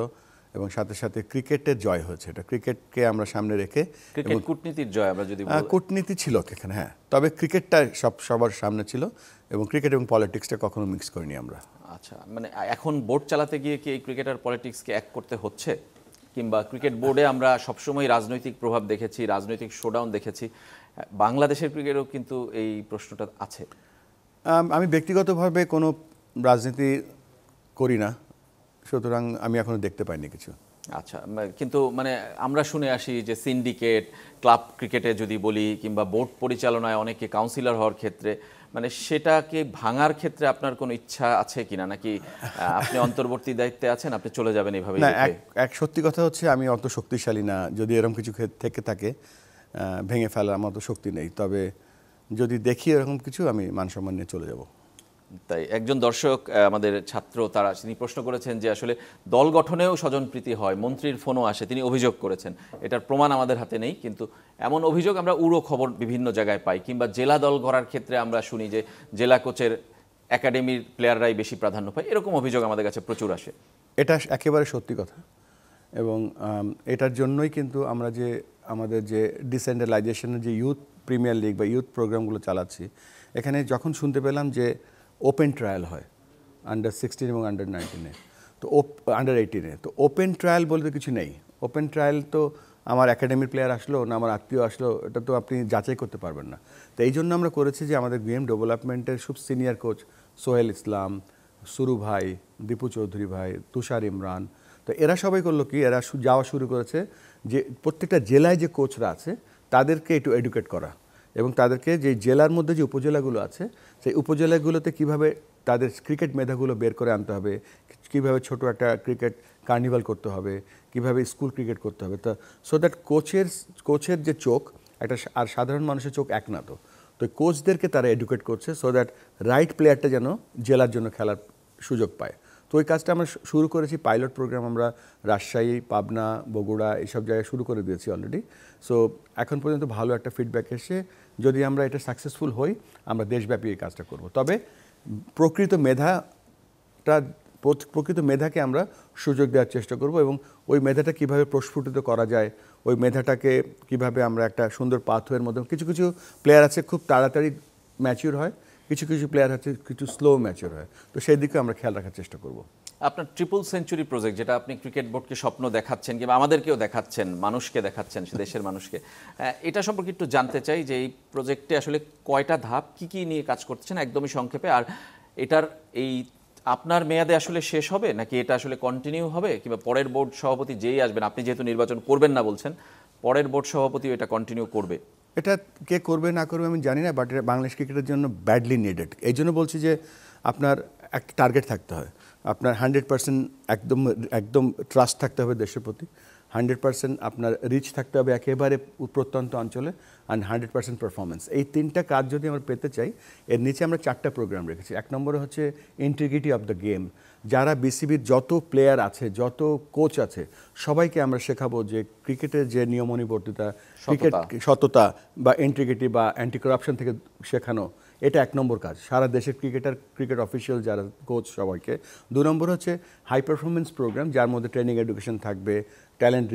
এবং সাথে সাথে ক্রিকেটের জয় হয়েছে। এটা ক্রিকেটকে আমরা সামনে রেখে, ক্রিকেট কূটনীতির জয় আমরা যদি কূটনীতি ছিল এখানে, হ্যাঁ, তবে ক্রিকেটটা সবার সামনে ছিল, এবং ক্রিকেট এবং পলিটিক্সটা কখনো মিক্স করিনি আমরা। আচ্ছা, মানে এখন বোর্ড চালাতে গিয়ে কি এই ক্রিকেট আর পলিটিক্সকে এক করতে হচ্ছে, কিংবা ক্রিকেট বোর্ডে আমরা সবসময় রাজনৈতিক প্রভাব দেখেছি, রাজনৈতিক শোডাউন দেখেছি, বাংলাদেশের ক্রিকেটেও কিন্তু এই প্রশ্নটা আছে? আমি ব্যক্তিগতভাবে কোনো রাজনীতি করি না, সুতরাং আমি এখনো দেখতে পাইনি কিছু। আচ্ছা, কিন্তু মানে আমরা শুনে আসি যে সিন্ডিকেট, ক্লাব ক্রিকেটে যদি বলি, কিংবা বোর্ড পরিচালনায় অনেকে কাউন্সিলর হওয়ার ক্ষেত্রে, মানে সেটাকে ভাঙার ক্ষেত্রে আপনার কোনো ইচ্ছা আছে কিনা, নাকি আপনি অন্তর্বর্তী দায়িত্বে আছেন, আপনি চলে যাবেন এইভাবে? না, এক সত্যি কথা হচ্ছে আমি অত শক্তিশালী না, যদি এরকম কিছু থেকে থাকে ভেঙে ফেলার আমার তো শক্তি নেই, তবে যদি দেখি এরকম কিছু, আমি মান সম্মান নিয়ে চলে যাব। তাই একজন দর্শক, আমাদের ছাত্র, তিনি প্রশ্ন করেছেন যে আসলে দল গঠনেও স্বজনপ্রীতি হয়, মন্ত্রীর ফোনও আসে, তিনি অভিযোগ করেছেন। এটার প্রমাণ আমাদের হাতে নেই, কিন্তু এমন অভিযোগ আমরা উড়ো খবর বিভিন্ন জায়গায় পাই, কিংবা জেলা দল গড়ার ক্ষেত্রে আমরা শুনি যে জেলা কোচের একাডেমির প্লেয়াররাই বেশি প্রাধান্য পায়, এরকম অভিযোগ আমাদের কাছে প্রচুর আসে। এটা একেবারে সত্যি কথা, এবং এটার জন্যই কিন্তু আমরা আমাদের যে ডিসেন্ট্রালাইজেশনের যে ইউথ প্রিমিয়ার লিগ বা ইউথ প্রোগ্রামগুলো চালাচ্ছি, এখানে যখন শুনতে পেলাম যে ওপেন ট্রায়াল হয় আন্ডার 16 এবং আন্ডার 19-এ, তো আন্ডার 18-এ, তো ওপেন ট্রায়াল বলতে কিছু নেই। ওপেন ট্রায়াল তো আমার একাডেমির প্লেয়ার আসলো না আমার আত্মীয় আসলো, এটা তো আপনি যাচাই করতে পারবেন না। তো এই জন্য আমরা করেছি যে আমাদের গেম ডেভেলপমেন্টের খুব সিনিয়র কোচ সোহেল ইসলাম, সুরু ভাই, দীপু চৌধুরী ভাই, তুষার ইমরান, তো এরা সবাই করলো কি, এরা যাওয়া শুরু করেছে যে প্রত্যেকটা জেলায় যে কোচরা আছে তাদেরকে একটু এডুকেট করা, এবং তাদেরকে যে জেলার মধ্যে যে উপজেলাগুলো আছে সেই উপজেলাগুলোতে কিভাবে তাদের ক্রিকেট মেধাগুলো বের করে আনতে হবে, কিভাবে ছোট একটা ক্রিকেট কার্নিভাল করতে হবে, কিভাবে স্কুল ক্রিকেট করতে হবে, তা সো দ্যাট কোচের যে চোখ একটা আর সাধারণ মানুষের চোখ এক না, তো কোচদেরকে তারা এডুকেট করছে সো দ্যাট রাইট প্লেয়ারটা যেন জেলার জন্য খেলার সুযোগ পায়। তো ওই কাজটা আমরা শুরু করেছি, পাইলট প্রোগ্রাম আমরা রাজশাহী, পাবনা, বগুড়া এইসব জায়গায় শুরু করে দিয়েছি অলরেডি। সো এখন পর্যন্ত ভালো একটা ফিডব্যাক এসে যদি আমরা এটা সাকসেসফুল হই, আমরা দেশব্যাপী এই কাজটা করব। তবে প্রকৃত মেধাকে আমরা সুযোগ দেওয়ার চেষ্টা করব, এবং ওই মেধাটা কিভাবে প্রস্ফুটিত করা যায়, ওই মেধাটাকে কিভাবে আমরা একটা সুন্দর পাথওয়ের মধ্যে, কিছু কিছু প্লেয়ার আছে খুব তাড়াতাড়ি ম্যাচিউর হয়, কিছু কিছু প্লেয়ার আছে কিছু স্লো ম্যাচিউর হয়, তো সেই দিকে আমরা খেয়াল রাখার চেষ্টা করব। আপনার ট্রিপল সেঞ্চুরি প্রজেক্ট, যেটা আপনি ক্রিকেট বোর্ডকে স্বপ্ন দেখাচ্ছেন কিংবা আমাদেরকেও দেখাচ্ছেন, মানুষকে দেখাচ্ছেন, দেশের মানুষকে, এটা সম্পর্কে একটু জানতে চাই যে এই প্রজেক্টে আসলে কয়টা ধাপ, কি কি নিয়ে কাজ করছেন একদমই সংক্ষেপে, আর এটার এই আপনার মেয়াদে আসলে শেষ হবে নাকি এটা আসলে কন্টিনিউ হবে, কিংবা পরের বোর্ড সভাপতি যেই আসবেন, আপনি যেহেতু নির্বাচন করবেন না বলছেন, পরের বোর্ড সভাপতিও এটা কন্টিনিউ করবে? এটা কে করবে না করবে আমি জানি না, বাট এটা বাংলাদেশ ক্রিকেটের জন্য ব্যাডলি নিডেড। এই জন্য বলছি যে আপনার একটা টার্গেট থাকতে হয়, আপনার 100% একদম একদম ট্রাস্ট থাকতে হবে দেশের প্রতি, 100% আপনার রিচ থাকতে হবে একেবারে প্রত্যন্ত অঞ্চলে, অ্যান্ড 100% পারফরমেন্স। এই তিনটা কাজ যদি আমরা পেতে চাই, এর নিচে আমরা 4টা প্রোগ্রাম রেখেছি। এক নম্বরে হচ্ছে ইন্টিগ্রিটি অফ দ্য গেম। যারা বিসিবির যত প্লেয়ার আছে, যত কোচ আছে, সবাইকে আমরা শেখাবো যে ক্রিকেটের যে নিয়মানুবর্তিতা, ক্রিকেট সততা বা ইন্টিগ্রিটি বা অ্যান্টি কারাপশন থেকে শেখানো, এটা এক নম্বর কাজ সারা দেশের ক্রিকেট অফিসিয়াল যারা কোচ সবাইকে। 2 নম্বর হচ্ছে হাই পারফরমেন্স প্রোগ্রাম, যার মধ্যে ট্রেনিং এডুকেশন থাকবে, ট্যালেন্ট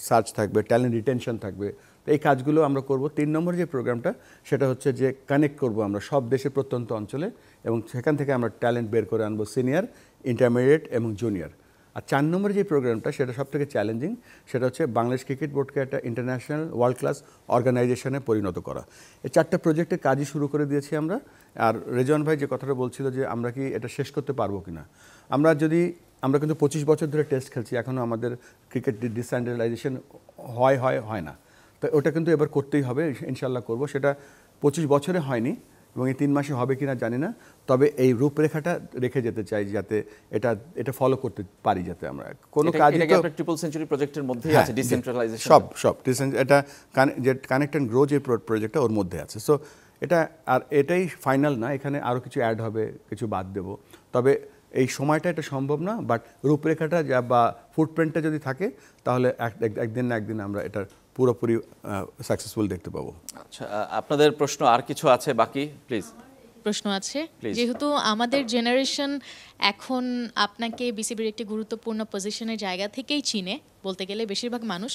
সার্চ থাকবে, ট্যালেন্ট রিটেনশন থাকবে। তো এই কাজগুলো আমরা করব। 3 নম্বর যে প্রোগ্রামটা, সেটা হচ্ছে যে কানেক্ট করব আমরা সব দেশের প্রত্যন্ত অঞ্চলে, এবং সেখান থেকে আমরা ট্যালেন্ট বের করে আনবো, সিনিয়র, ইন্টারমিডিয়েট এবং জুনিয়র। আর 4 নম্বরে যে প্রোগ্রামটা, সেটা সবথেকে চ্যালেঞ্জিং, সেটা হচ্ছে বাংলাদেশ ক্রিকেট বোর্ডকে একটা ইন্টারন্যাশনাল ওয়ার্ল্ড ক্লাস অর্গানাইজেশনে পরিণত করা। এই 4টা প্রজেক্টের কাজই শুরু করে দিয়েছি আমরা। আর রেজন ভাই যে কথাটা বলছিল যে আমরা কি এটা শেষ করতে পারবো কিনা, আমরা কিন্তু 25 বছর ধরে টেস্ট খেলছি, এখনও আমাদের ক্রিকেট ডিসেন্ট্রালাইজেশন হয় না। তো ওটা কিন্তু এবার করতেই হবে, ইনশাল্লাহ করব। সেটা 25 বছরে হয়নি এবং এই 3 মাসে হবে কিনা জানি না, তবে এই রূপরেখাটা রেখে যেতে চাই যাতে এটা ফলো করতে পারি, যাতে আমরা কোনো কাজ ট্রিপল সেঞ্চুরি প্রজেক্টের মধ্যেই আছে ডিসেন্ট্রালাইজেশন, সব এটা যে কানেক্ট অ্যান্ড গ্রো যে প্রজেক্টটা ওর মধ্যে আছে। সো এটা আর এটাই ফাইনাল না, এখানে আরও কিছু অ্যাড হবে, কিছু বাদ দেব। তবে এই সময়টা এটা সম্ভব না, বাট রূপরেখাটা বা ফুটপ্রিন্টটা যদি থাকে, তাহলে একদিন না একদিন আমরা এটার পুরোপুরি সাকসেসফুল দেখতে পাবো। আচ্ছা, আপনাদের প্রশ্ন আর কিছু আছে বাকি? প্লিজ। প্রশ্ন আছে, যেহেতু আমাদের জেনারেশন এখন আপনাকে বিসিবির একটি গুরুত্বপূর্ণ পজিশনের জায়গা থেকেই চিনে, বলতে গেলে বেশিরভাগ মানুষ,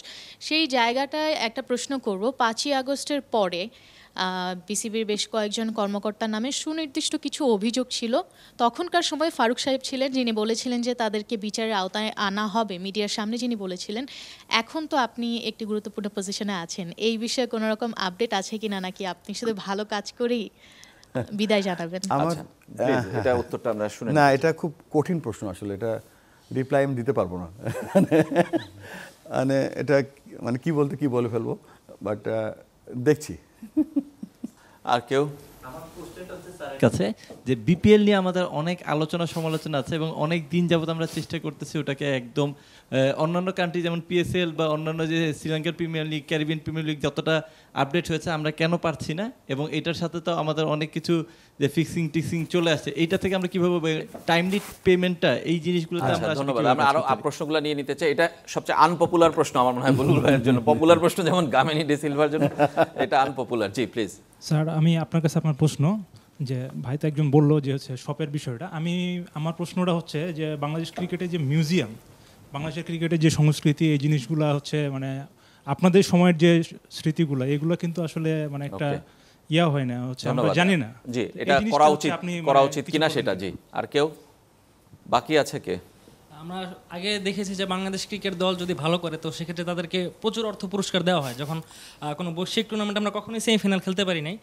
সেই জায়গাটায় একটা প্রশ্ন করব। 5ই আগস্টের পরে বিসিবির বেশ কয়েকজন কর্মকর্তার নামে সুনির্দিষ্ট কিছু অভিযোগ ছিল। তখনকার সময় ফারুক সাহেব ছিলেন, যিনি বলেছিলেন যে তাদেরকে বিচারের আওতায় আনা হবে, মিডিয়ার সামনে যিনি বলেছিলেন। এখন তো আপনি একটি গুরুত্বপূর্ণ পজিশনে আছেন, এই বিষয়ে কোনো রকম আপডেট আছে কিনা, নাকি আপনি শুধু ভালো কাজ করেই বিদায় জানাবেন? এটা উত্তরটা আমরা শুনে না, এটা খুব কঠিন প্রশ্ন আসলে, এটা রিপ্লাই আমি দিতে পারবো না। মানে এটা কি বলে ফেলবো, বাট দেখছি। আর কেউ? কাছে যে বিপিএল নিয়ে আমাদের অনেক আলোচনা সমালোচনা আছে এবং অনেক দিন যাবত আমরা চেষ্টা করতেছি ওটাকে একদম অন্যান্য কান্ট্রি যেমন পিএসএল বা অন্যান্য যে শ্রীলঙ্কার premier league, Caribbean premier league যতটা আপডেট হয়েছে, আমরা কেন পারছি না, এবং এটার সাথে তো আমাদের অনেক কিছু যে ফিক্সিং চলে আসছে, এইটা থেকে আমরা কিভাবে টাইমলি পেমেন্টটা, এই জিনিসগুলোতে আমরা ধন্যবাদ। আমরা আরো প্রশ্নগুলো নিয়ে নিতে চাই। এটা সবচেয়ে আনপপুলার প্রশ্ন আমার মনে হয় বুলবুল ভাইয়ের জন্য। পপুলার প্রশ্ন যেমন গামিনী ডি সিলভার জন্য, এটা আনপপুলার। জি প্লিজ স্যার, আমি আপনার কাছে আপনার প্রশ্ন, যে ভাই তো একজন বললো যে হচ্ছে শপের বিষয়টা, আমার প্রশ্নটা হচ্ছে যে বাংলাদেশ ক্রিকেটের যে মিউজিয়াম, বাংলাদেশের ক্রিকেটের যে সংস্কৃতি, এই জিনিসগুলো হচ্ছে মানে আপনাদের সময়ের যে স্মৃতিগুলো, এগুলো কিন্তু আসলে মানে একটা হয় না, হচ্ছে আমরা জানি না। জি, এটা করা উচিত কিনা সেটা। জি, আর কেউ বাকি আছে? কে? আমরা আগে দেখেছি যে বাংলাদেশ ক্রিকেট দল যদি ভালো করে, তো সেক্ষেত্রে তাদেরকে প্রচুর অর্থ পুরস্কার দেওয়া হয়। যখন কোনো বৈশ্বিক টুর্নামেন্ট আমরা কখনোই সেমিফাইনাল খেলতে পারি নাই,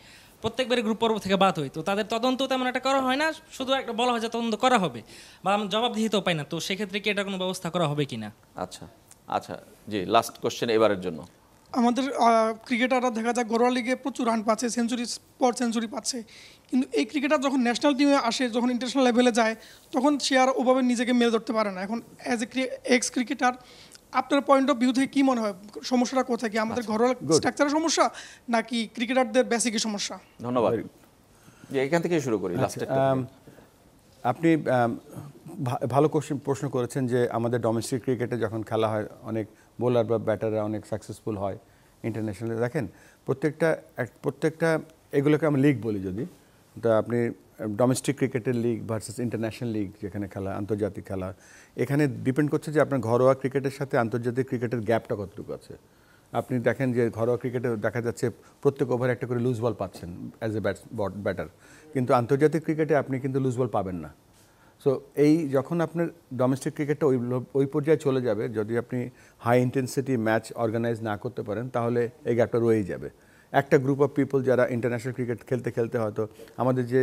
প্রত্যেকবারই গ্রুপ পর্ব থেকে বাদ হই, তো তাদের তদন্ত তেমন একটা করা হয় না, শুধু একটা বলা হয় যে তদন্ত করা হবে, বা আমরা জবাবদিহিতাও পাই না। তো সেক্ষেত্রে কি এটা কোনো ব্যবস্থা করা হবে কিনা? আচ্ছা জি, লাস্ট কোশ্চেন এবারের জন্য। আমাদের ক্রিকেটাররা দেখা যায় ঘরোয়া লিগে প্রচুর রান পাচ্ছে, সেঞ্চুরি পাচ্ছে, কিন্তু এই ক্রিকেটার যখন ন্যাশনাল টিমে আসে, যখন ইন্টারন্যাশনাল লেভেলে যায়, তখন সে আর ওভাবে নিজেকে মেলে ধরতে পারে না। এখন অ্যাজ এ এক্স ক্রিকেটার, আপনার পয়েন্ট অফ ভিউ থেকে কি মনে হয় সমস্যাটা কোথায়? কি আমাদের ঘরোয়া স্ট্রাকচারের সমস্যা, নাকি ক্রিকেটারদের বেসিকের সমস্যা? ধন্যবাদ। এখান থেকে শুরু করি। আপনি ভালো প্রশ্ন করেছেন যে আমাদের ডোমেস্টিক ক্রিকেটে যখন খেলা হয়, অনেক বোলার বা ব্যাটাররা অনেক সাকসেসফুল হয় ইন্টারন্যাশনালে। দেখেন, প্রত্যেকটা এগুলোকে আমি লিগ বলি যদি, তো আপনি ডোমেস্টিক ক্রিকেটের লিগ ভার্সেস ইন্টারন্যাশনাল লিগ, যেখানে খেলা আন্তর্জাতিক খেলা, এখানে ডিপেন্ড করছে যে আপনার ঘরোয়া ক্রিকেটের সাথে আন্তর্জাতিক ক্রিকেটের গ্যাপটা কতটুকু আছে। আপনি দেখেন যে ঘরোয়া ক্রিকেটে দেখা যাচ্ছে প্রত্যেক ওভারে একটা করে লুজ বল পাচ্ছেন অ্যাজ এ ব্যাটার, কিন্তু আন্তর্জাতিক ক্রিকেটে আপনি কিন্তু লুজ বল পাবেন না। সো এই যখন আপনার ডোমেস্টিক ক্রিকেটটা ওই পর্যায়ে চলে যাবে, যদি আপনি হাই ইন্টেন্সিটি ম্যাচ অর্গানাইজ না করতে পারেন তাহলে এই গ্যাপটা রয়েই যাবে। একটা গ্রুপ অফ পিপল যারা ইন্টারন্যাশনাল ক্রিকেট খেলতে খেলতে হয়তো আমাদের যে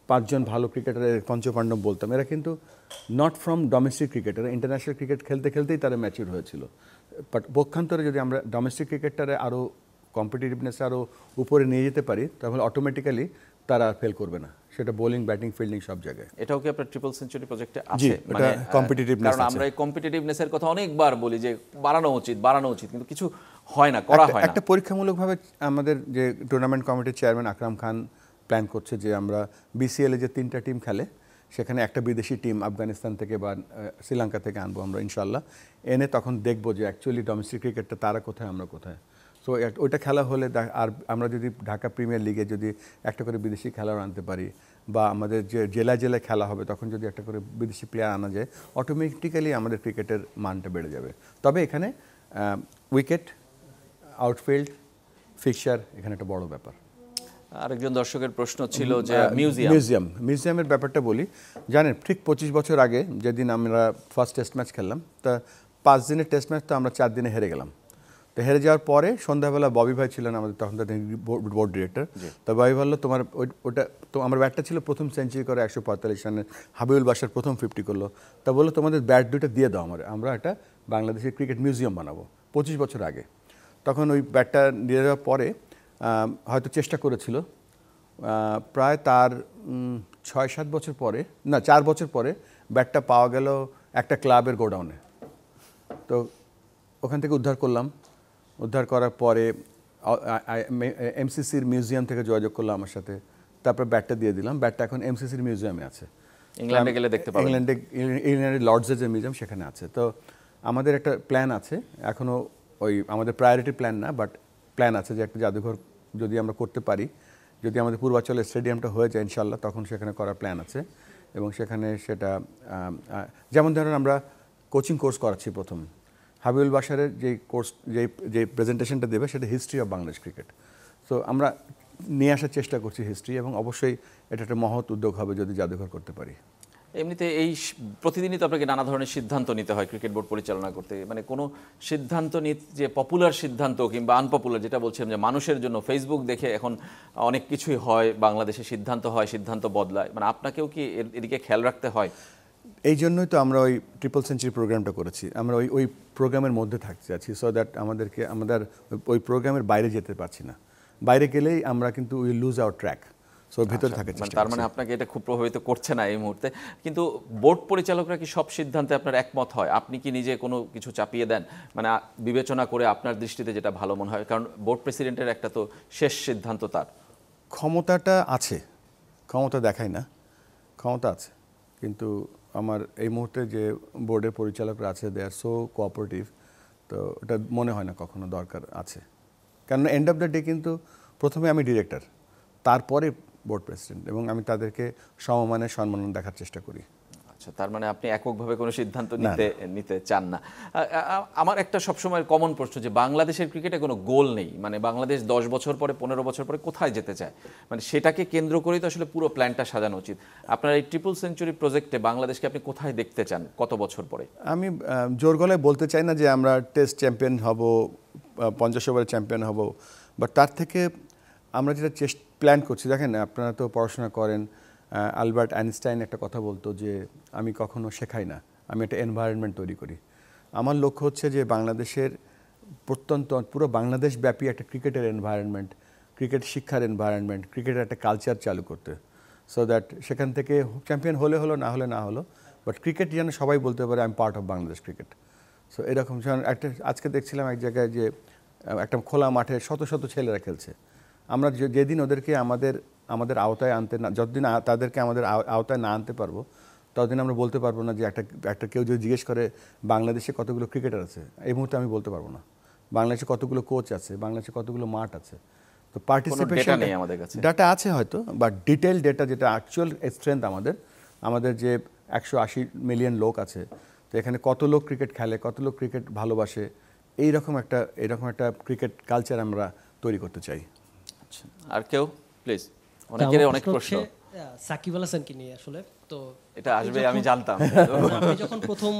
পাঁচজন ভালো ক্রিকেটারের পঞ্চপাণ্ডব বলতাম, এরা কিন্তু not from domestic cricketer, international cricket খেলতে খেলতেই তারা ম্যাচিউর হয়েছিল। বাট পক্ষান্তরে যদি আমরা ডোমেস্টিক ক্রিকেটটারে আরও কম্পিটিটিভনেস আরও উপরে নিয়ে যেতে পারি তাহলে অটোমেটিক্যালি তারা ফেল করবে না, সেটা বোলিং, ব্যাটিং, ফিল্ডিং সব জায়গায়। এটাও কি আপনার ট্রিপল সেঞ্চুরি প্রজেক্টে আছে? মানে কম্পিটিটিভনেস, কারণ আমরা এই কম্পিটিটিভনেসের কথা অনেকবার বলি যে বাড়ানো উচিত, কিন্তু কিছু হয় না, করা হয় না। একটা পরীক্ষামূলকভাবে আমাদের যে টুর্নামেন্ট কমিটির চেয়ারম্যান আকরাম খান প্ল্যান করছে যে আমরা বিসিএল এ যে 3টা টিম খেলে সেখানে একটা বিদেশি টিম আফগানিস্তান থেকে বা শ্রীলঙ্কা থেকে আনবো আমরা ইনশাল্লাহ, এনে তখন দেখবো যে অ্যাকচুয়ালি ডোমেস্টিক ক্রিকেটটা তারা কোথায়, আমরা কোথায়। সো ওইটা খেলা হলে আর আমরা যদি ঢাকা প্রিমিয়ার লিগে যদি একটা করে বিদেশি খেলোয়াড় আনতে পারি, বা আমাদের যে জেলায় জেলায় খেলা হবে তখন যদি একটা করে বিদেশি প্লেয়ার আনা যায়, অটোমেটিক্যালি আমাদের ক্রিকেটের মানটা বেড়ে যাবে। তবে এখানে উইকেট, আউটফিল্ড, ফিক্সার এখানে একটা বড় ব্যাপার। আরেকজন দর্শকের প্রশ্ন ছিল যে মিউজিয়ামের ব্যাপারটা বলি। জানেন ঠিক 25 বছর আগে যেদিন আমরা ফার্স্ট টেস্ট ম্যাচ খেললাম, তা 5 দিনের টেস্ট ম্যাচ তো আমরা 4 দিনে হেরে গেলাম। তো হেরে যাওয়ার পরে সন্ধ্যাবেলা ববি ভাই ছিলেন আমাদের তখন বোর্ড ডিরেক্টর, তো ববি বললো তোমার ওটা তো আমার ব্যাটটা ছিল প্রথম সেঞ্চুরি করে 145 রানে, হাবিবুল বাসার প্রথম 50 করলো, তা বললো তোমাদের ব্যাট দুটো দিয়ে দাও আমরা একটা বাংলাদেশের ক্রিকেট মিউজিয়াম বানাবো। 25 বছর আগে তখন ওই ব্যাটটা দিয়ে দেওয়ার পরে হয়তো চেষ্টা করেছিল, প্রায় তার 6-7 বছর পরে, না 4 বছর পরে ব্যাটটা পাওয়া গেল একটা ক্লাবের গোডাউনে। তো ওখান থেকে উদ্ধার করলাম, উদ্ধার করার পরে এমসিসির মিউজিয়াম থেকে যোগাযোগ করলাম আমার সাথে, তারপর ব্যাটটা দিয়ে দিলাম। ব্যাটটা এখন এমসিসির মিউজিয়ামে আছে, ইংল্যান্ডে গেলে দেখতে পাবেন, ইংল্যান্ডের লর্ডসের যে মিউজিয়াম সেখানে আছে। তো আমাদের একটা প্ল্যান আছে, এখনও ওই আমাদের প্রায়োরিটি প্ল্যান না, বাট প্ল্যান আছে যে একটা জাদুঘর যদি আমরা করতে পারি, যদি আমাদের পূর্বাচলের স্টেডিয়ামটা হয়ে যায় ইনশাল্লাহ, তখন সেখানে করার প্ল্যান আছে। এবং সেখানে সেটা যেমন ধরেন আমরা কোচিং কোর্স করাচ্ছি প্রথম, হাবিবুল বাসারের যে কোর্স যে প্রেজেন্টেশনটা দেবে সেটা history of Bangladesh cricket. So আমরা নিয়ে আসার চেষ্টা করছি হিস্ট্রি, এবং অবশ্যই এটা একটা মহৎ উদ্যোগ হবে যদি জাদুঘর করতে পারি। এমনিতে এই প্রতিদিনই তো আপনাকে নানা ধরনের সিদ্ধান্ত নিতে হয় ক্রিকেট বোর্ড পরিচালনা করতে, মানে কোনো সিদ্ধান্ত যে পপুলার সিদ্ধান্ত কিংবা আনপপুলার, যেটা বলছিলাম যে মানুষের জন্য ফেসবুক দেখে এখন অনেক কিছুই হয় বাংলাদেশে, সিদ্ধান্ত বদলায়, মানে আপনাকেও কি এদিকে খেয়াল রাখতে হয়? এই জন্যই তো আমরা ওই ট্রিপল সেঞ্চুরি প্রোগ্রামটা করেছি, আমরা ওই প্রোগ্রামের মধ্যে থাকতে আছি, সো দ্যাট আমাদের ওই প্রোগ্রামের বাইরে যেতে পারছি না। বাইরে গেলেই আমরা কিন্তু we lose our track, so ভিতরে থাকে। তার মানে আপনাকে এটা খুব প্রভাবিত করছে না এই মুহূর্তে। কিন্তু বোর্ড পরিচালকরা কি সব সিদ্ধান্তে আপনার একমত হয়? আপনি কি নিজে কোনো কিছু চাপিয়ে দেন, মানে বিবেচনা করে আপনার দৃষ্টিতে যেটা ভালো মনে হয়? কারণ বোর্ড প্রেসিডেন্টের একটা তো শেষ সিদ্ধান্ত, তার ক্ষমতাটা আছে, ক্ষমতা দেখায় না, ক্ষমতা আছে, কিন্তু আমার এই মুহূর্তে যে বোর্ডের পরিচালকরা আছে দে আর সো কোঅপারেটিভ, তো ওটা মনে হয় না কখনো দরকার আছে। কারণ এন্ড অফ দ্য ডে কিন্তু প্রথমে আমি ডিরেক্টর, তারপরে বোর্ড প্রেসিডেন্ট, এবং আমি তাদেরকে সমমানের সম্মান দেখার চেষ্টা করি। আচ্ছা, তার মানে আপনি এককভাবে কোনো সিদ্ধান্ত নিতে চান না। আমার একটা সবসময় কমন প্রশ্ন যে বাংলাদেশের ক্রিকেটে কোনো গোল নেই, মানে বাংলাদেশ 10 বছর পরে 15 বছর পরে কোথায় যেতে চায়, মানে সেটাকে কেন্দ্র করেই তো আসলে পুরো প্ল্যানটা সাজানো উচিত। আপনার এই ট্রিপল সেঞ্চুরি প্রজেক্টে বাংলাদেশকে আপনি কোথায় দেখতে চান, কত বছর পরে? আমি জোর গলায় বলতে চাই না যে আমরা টেস্ট চ্যাম্পিয়ন হব, 50 ওভারের চ্যাম্পিয়ন হব, বাট তার থেকে আমরা যেটা প্ল্যান করছি, দেখেন আপনারা তো পড়াশোনা করেন, আলবার্ট আইনস্টাইন একটা কথা বলতো যে আমি কখনো শেখাই না, আমি একটা এনভায়রনমেন্ট তৈরি করি। আমার লক্ষ্য হচ্ছে যে বাংলাদেশের প্রত্যন্ত পুরো বাংলাদেশ ব্যাপী একটা ক্রিকেটের এনভায়রনমেন্ট, ক্রিকেট শিক্ষার এনভায়রনমেন্ট, ক্রিকেটের একটা কালচার চালু করতে, সো দ্যাট সেখান থেকে চ্যাম্পিয়ন হলে হলো, না হলে না হলো, বাট ক্রিকেট যেন সবাই বলতে পারে I am part of Bangladesh cricket. So এরকম একটা আজকে দেখছিলাম এক জায়গায় যে একটা খোলা মাঠে শত শত ছেলেরা খেলছে। আমরা যেদিন ওদেরকে আমাদের আওতায় আনতে না, যতদিন তাদেরকে আমাদের আওতায় না আনতে পারবো, ততদিন আমরা বলতে পারবো না যে একটা কেউ যদি জিজ্ঞেস করে বাংলাদেশে কতগুলো ক্রিকেটার আছে, এই মুহূর্তে আমি বলতে পারবো না। বাংলাদেশে কতগুলো কোচ আছে, বাংলাদেশে কতগুলো মাঠ আছে, তো পার্টিসিপেশন ডাটা আছে হয়তো, বাট ডিটেল ডেটা যেটা অ্যাকচুয়াল স্ট্রেংথ আমাদের যে 180 মিলিয়ন লোক আছে, তো এখানে কত লোক ক্রিকেট খেলে, কত লোক ক্রিকেট ভালোবাসে, এইরকম একটা ক্রিকেট কালচার আমরা তৈরি করতে চাই। আর কেউ প্লিজ? অনেকেরই অনেক প্রশ্ন। সাকিব আল হাসানকে নিয়ে আসলে। তো এটা আসবে আমি জানতাম। আপনি যখন প্রথম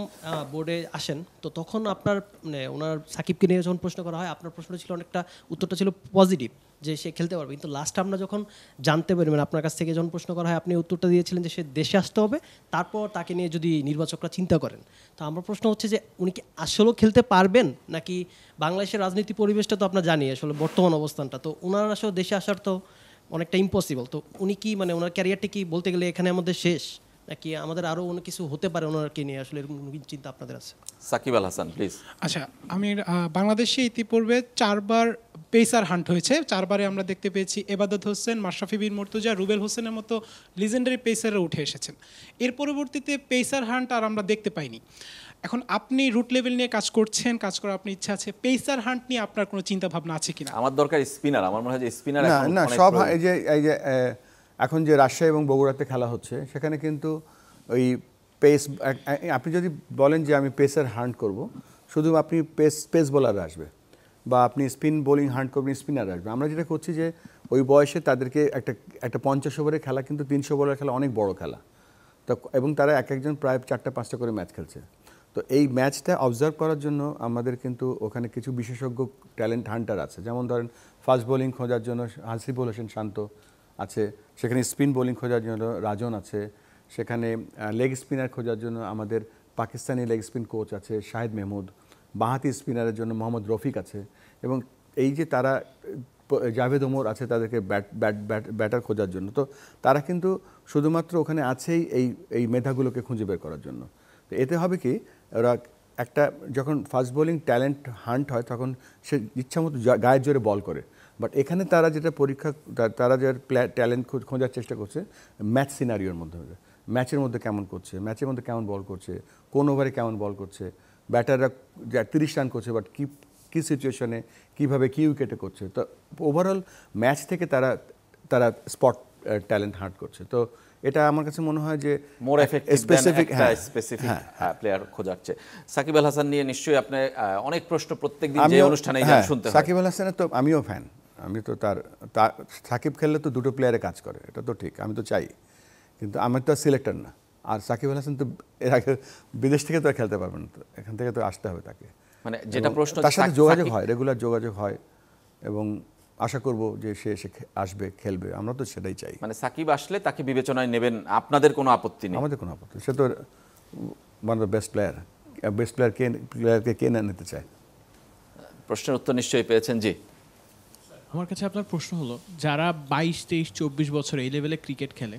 বোর্ডে আসেন তো তখন আপনার মানে ওনার সাকিবকে নিয়ে যখন প্রশ্ন করা হয় আপনার প্রশ্নটা ছিল অনেকটা, উত্তরটা ছিল পজিটিভ যে সে খেলতে পারবে, কিন্তু লাস্ট আমরা যখন জানতে পারি মানে আপনার কাছ থেকে যখন প্রশ্ন করা হয় আপনি উত্তরটা দিয়েছিলেন যে সে দেশে আসতে হবে, তারপর তাকে নিয়ে যদি নির্বাচকরা চিন্তা করেন। তো আমার প্রশ্ন হচ্ছে যে উনি কি আসলেও খেলতে পারবেন, নাকি বাংলাদেশের রাজনীতি পরিবেশটা তো আপনার জানি আসলে বর্তমান অবস্থানটা, তো ওনার আসলে দেশে আসার তো অনেকটা ইম্পসিবল। তো উনি কি মানে ওনার ক্যারিয়ারটা কি বলতে গেলে এখানে আমাদের শেষ, নাকি আমাদের আরও অনেক কিছু হতে পারে ওনারকে নিয়ে, আসলে এরকম চিন্তা আপনাদের আছে? সাকিব আল হাসান প্লিজ। আচ্ছা, আমি বাংলাদেশে ইতিপূর্বে 4বার পেসার হান্ট হয়েছে, 4বারে আমরা দেখতে পেয়েছি এবাদত হোসেন, মাশরাফি বিন মুর্তজা, রুবেল হোসেনের মতো লিজেন্ডারি পেসাররা উঠে এসেছেন। এর পরবর্তীতে পেসার হান্ট আর আমরা দেখতে পাইনি। এখন আপনি রুট লেভেল নিয়ে কাজ করছেন, কাজ করার আপনার ইচ্ছা আছে, পেসার হান্ট নিয়ে আপনার কোনো চিন্তা ভাবনা আছে কিনা? আমার দরকার স্পিনার, আমার মনে হয় যে স্পিনার না না সব এই যে এখন যে রাজশাহী এবং বগুড়াতে খেলা হচ্ছে সেখানে কিন্তু ওই পেস, আপনি যদি বলেন যে আমি পেসার হান্ট করব, শুধু আপনি পেস বোলার আসবে, বা আপনি স্পিন বোলিং হান্ট করবেন, স্পিনার আসবে। আমরা যেটা করছি যে ওই বয়সে তাদেরকে একটা 50 ওভারের খেলা কিন্তু 300 ওভারের খেলা অনেক বড় খেলা, তো এবং তারা একজন প্রায় 4টা-5টা করে ম্যাচ খেলছে। তো এই ম্যাচটা অবজার্ভ করার জন্য আমাদের কিন্তু ওখানে কিছু বিশেষজ্ঞ ট্যালেন্ট হান্টার আছে, যেমন ধরেন ফাস্ট বোলিং খোঁজার জন্য হাসিবুল হোসেন শান্ত আছে, সেখানে স্পিন বোলিং খোঁজার জন্য রাজন আছে, সেখানে লেগ স্পিনার খোঁজার জন্য আমাদের পাকিস্তানি লেগ স্পিন কোচ আছে শাহিদ মেহমুদ, বাঁহাতি স্পিনারের জন্য মোহাম্মদ রফিক আছে, এবং এই যে তারা জাভেদ ওমর আছে তাদেরকে ব্যাটার খোঁজার জন্য। তো তারা কিন্তু শুধুমাত্র ওখানে আছেই এই মেধাগুলোকে খুঁজে বের করার জন্য। তো এতে হবে কি, ওরা একটা যখন ফাস্ট বোলিং ট্যালেন্ট হান্ট হয় তখন সে ইচ্ছামতো গায়ের জোরে বল করে, বাট এখানে তারা যেটা পরীক্ষা, তারা যে ট্যালেন্ট খোঁজার চেষ্টা করছে ম্যাচ সিনারিওর মধ্যে, ম্যাচের মধ্যে কেমন করছে, ম্যাচের মধ্যে কেমন বল করছে, কোন ওভারে কেমন বল করছে, ব্যাটাররা 30 রান করছে বাট কী সিচুয়েশনে কীভাবে কী উইকেটে করছে। তো ওভারঅল ম্যাচ থেকে তারা স্পট ট্যালেন্ট হান্ট করছে। তো এটা আমার কাছে মনে হয় যে মোর এফেক্টিভ স্পেসিফিক প্লেয়ার খোঁজাচ্ছে। সাকিব আল হাসান নিয়ে নিশ্চয়ই আপনি অনেক প্রশ্ন প্রত্যেকদিন যে অনুষ্ঠানে শুনতে হয়। সাকিব আল হাসানের তো আমিও ফ্যান, আমি তো তার সাকিব খেললে তো দুটো প্লেয়ারে কাজ করে, এটা তো ঠিক, আমি তো চাই, কিন্তু আমার তো সিলেক্টর না। আর সাকিব আল হাসান তো এর আগে বিদেশ থেকে তো আর খেলতে পারবেন না, তো এখান থেকে তো আসতে হবে তাকে, মানে যেটা প্রশ্ন তার সাথে যোগাযোগ হয়, রেগুলার যোগাযোগ হয়, এবং আশা করব যে সে আসবে, খেলবে, আমরা তো সেটাই চাই। মানে সাকিব আসলে তাকে বিবেচনায় নেবেন, আপনাদের কোনো আপত্তি নেই? আমাদের কোনো আপত্তি, সে তো ওয়ান অফ দ্য বেস্ট প্লেয়ারকে কে না নিতে চায়। প্রশ্নের উত্তর নিশ্চয়ই পেয়েছেন। জি, আমার কাছে আপনার প্রশ্ন হলো, যারা 22, 23, 24 বছর এই লেভেলে ক্রিকেট খেলে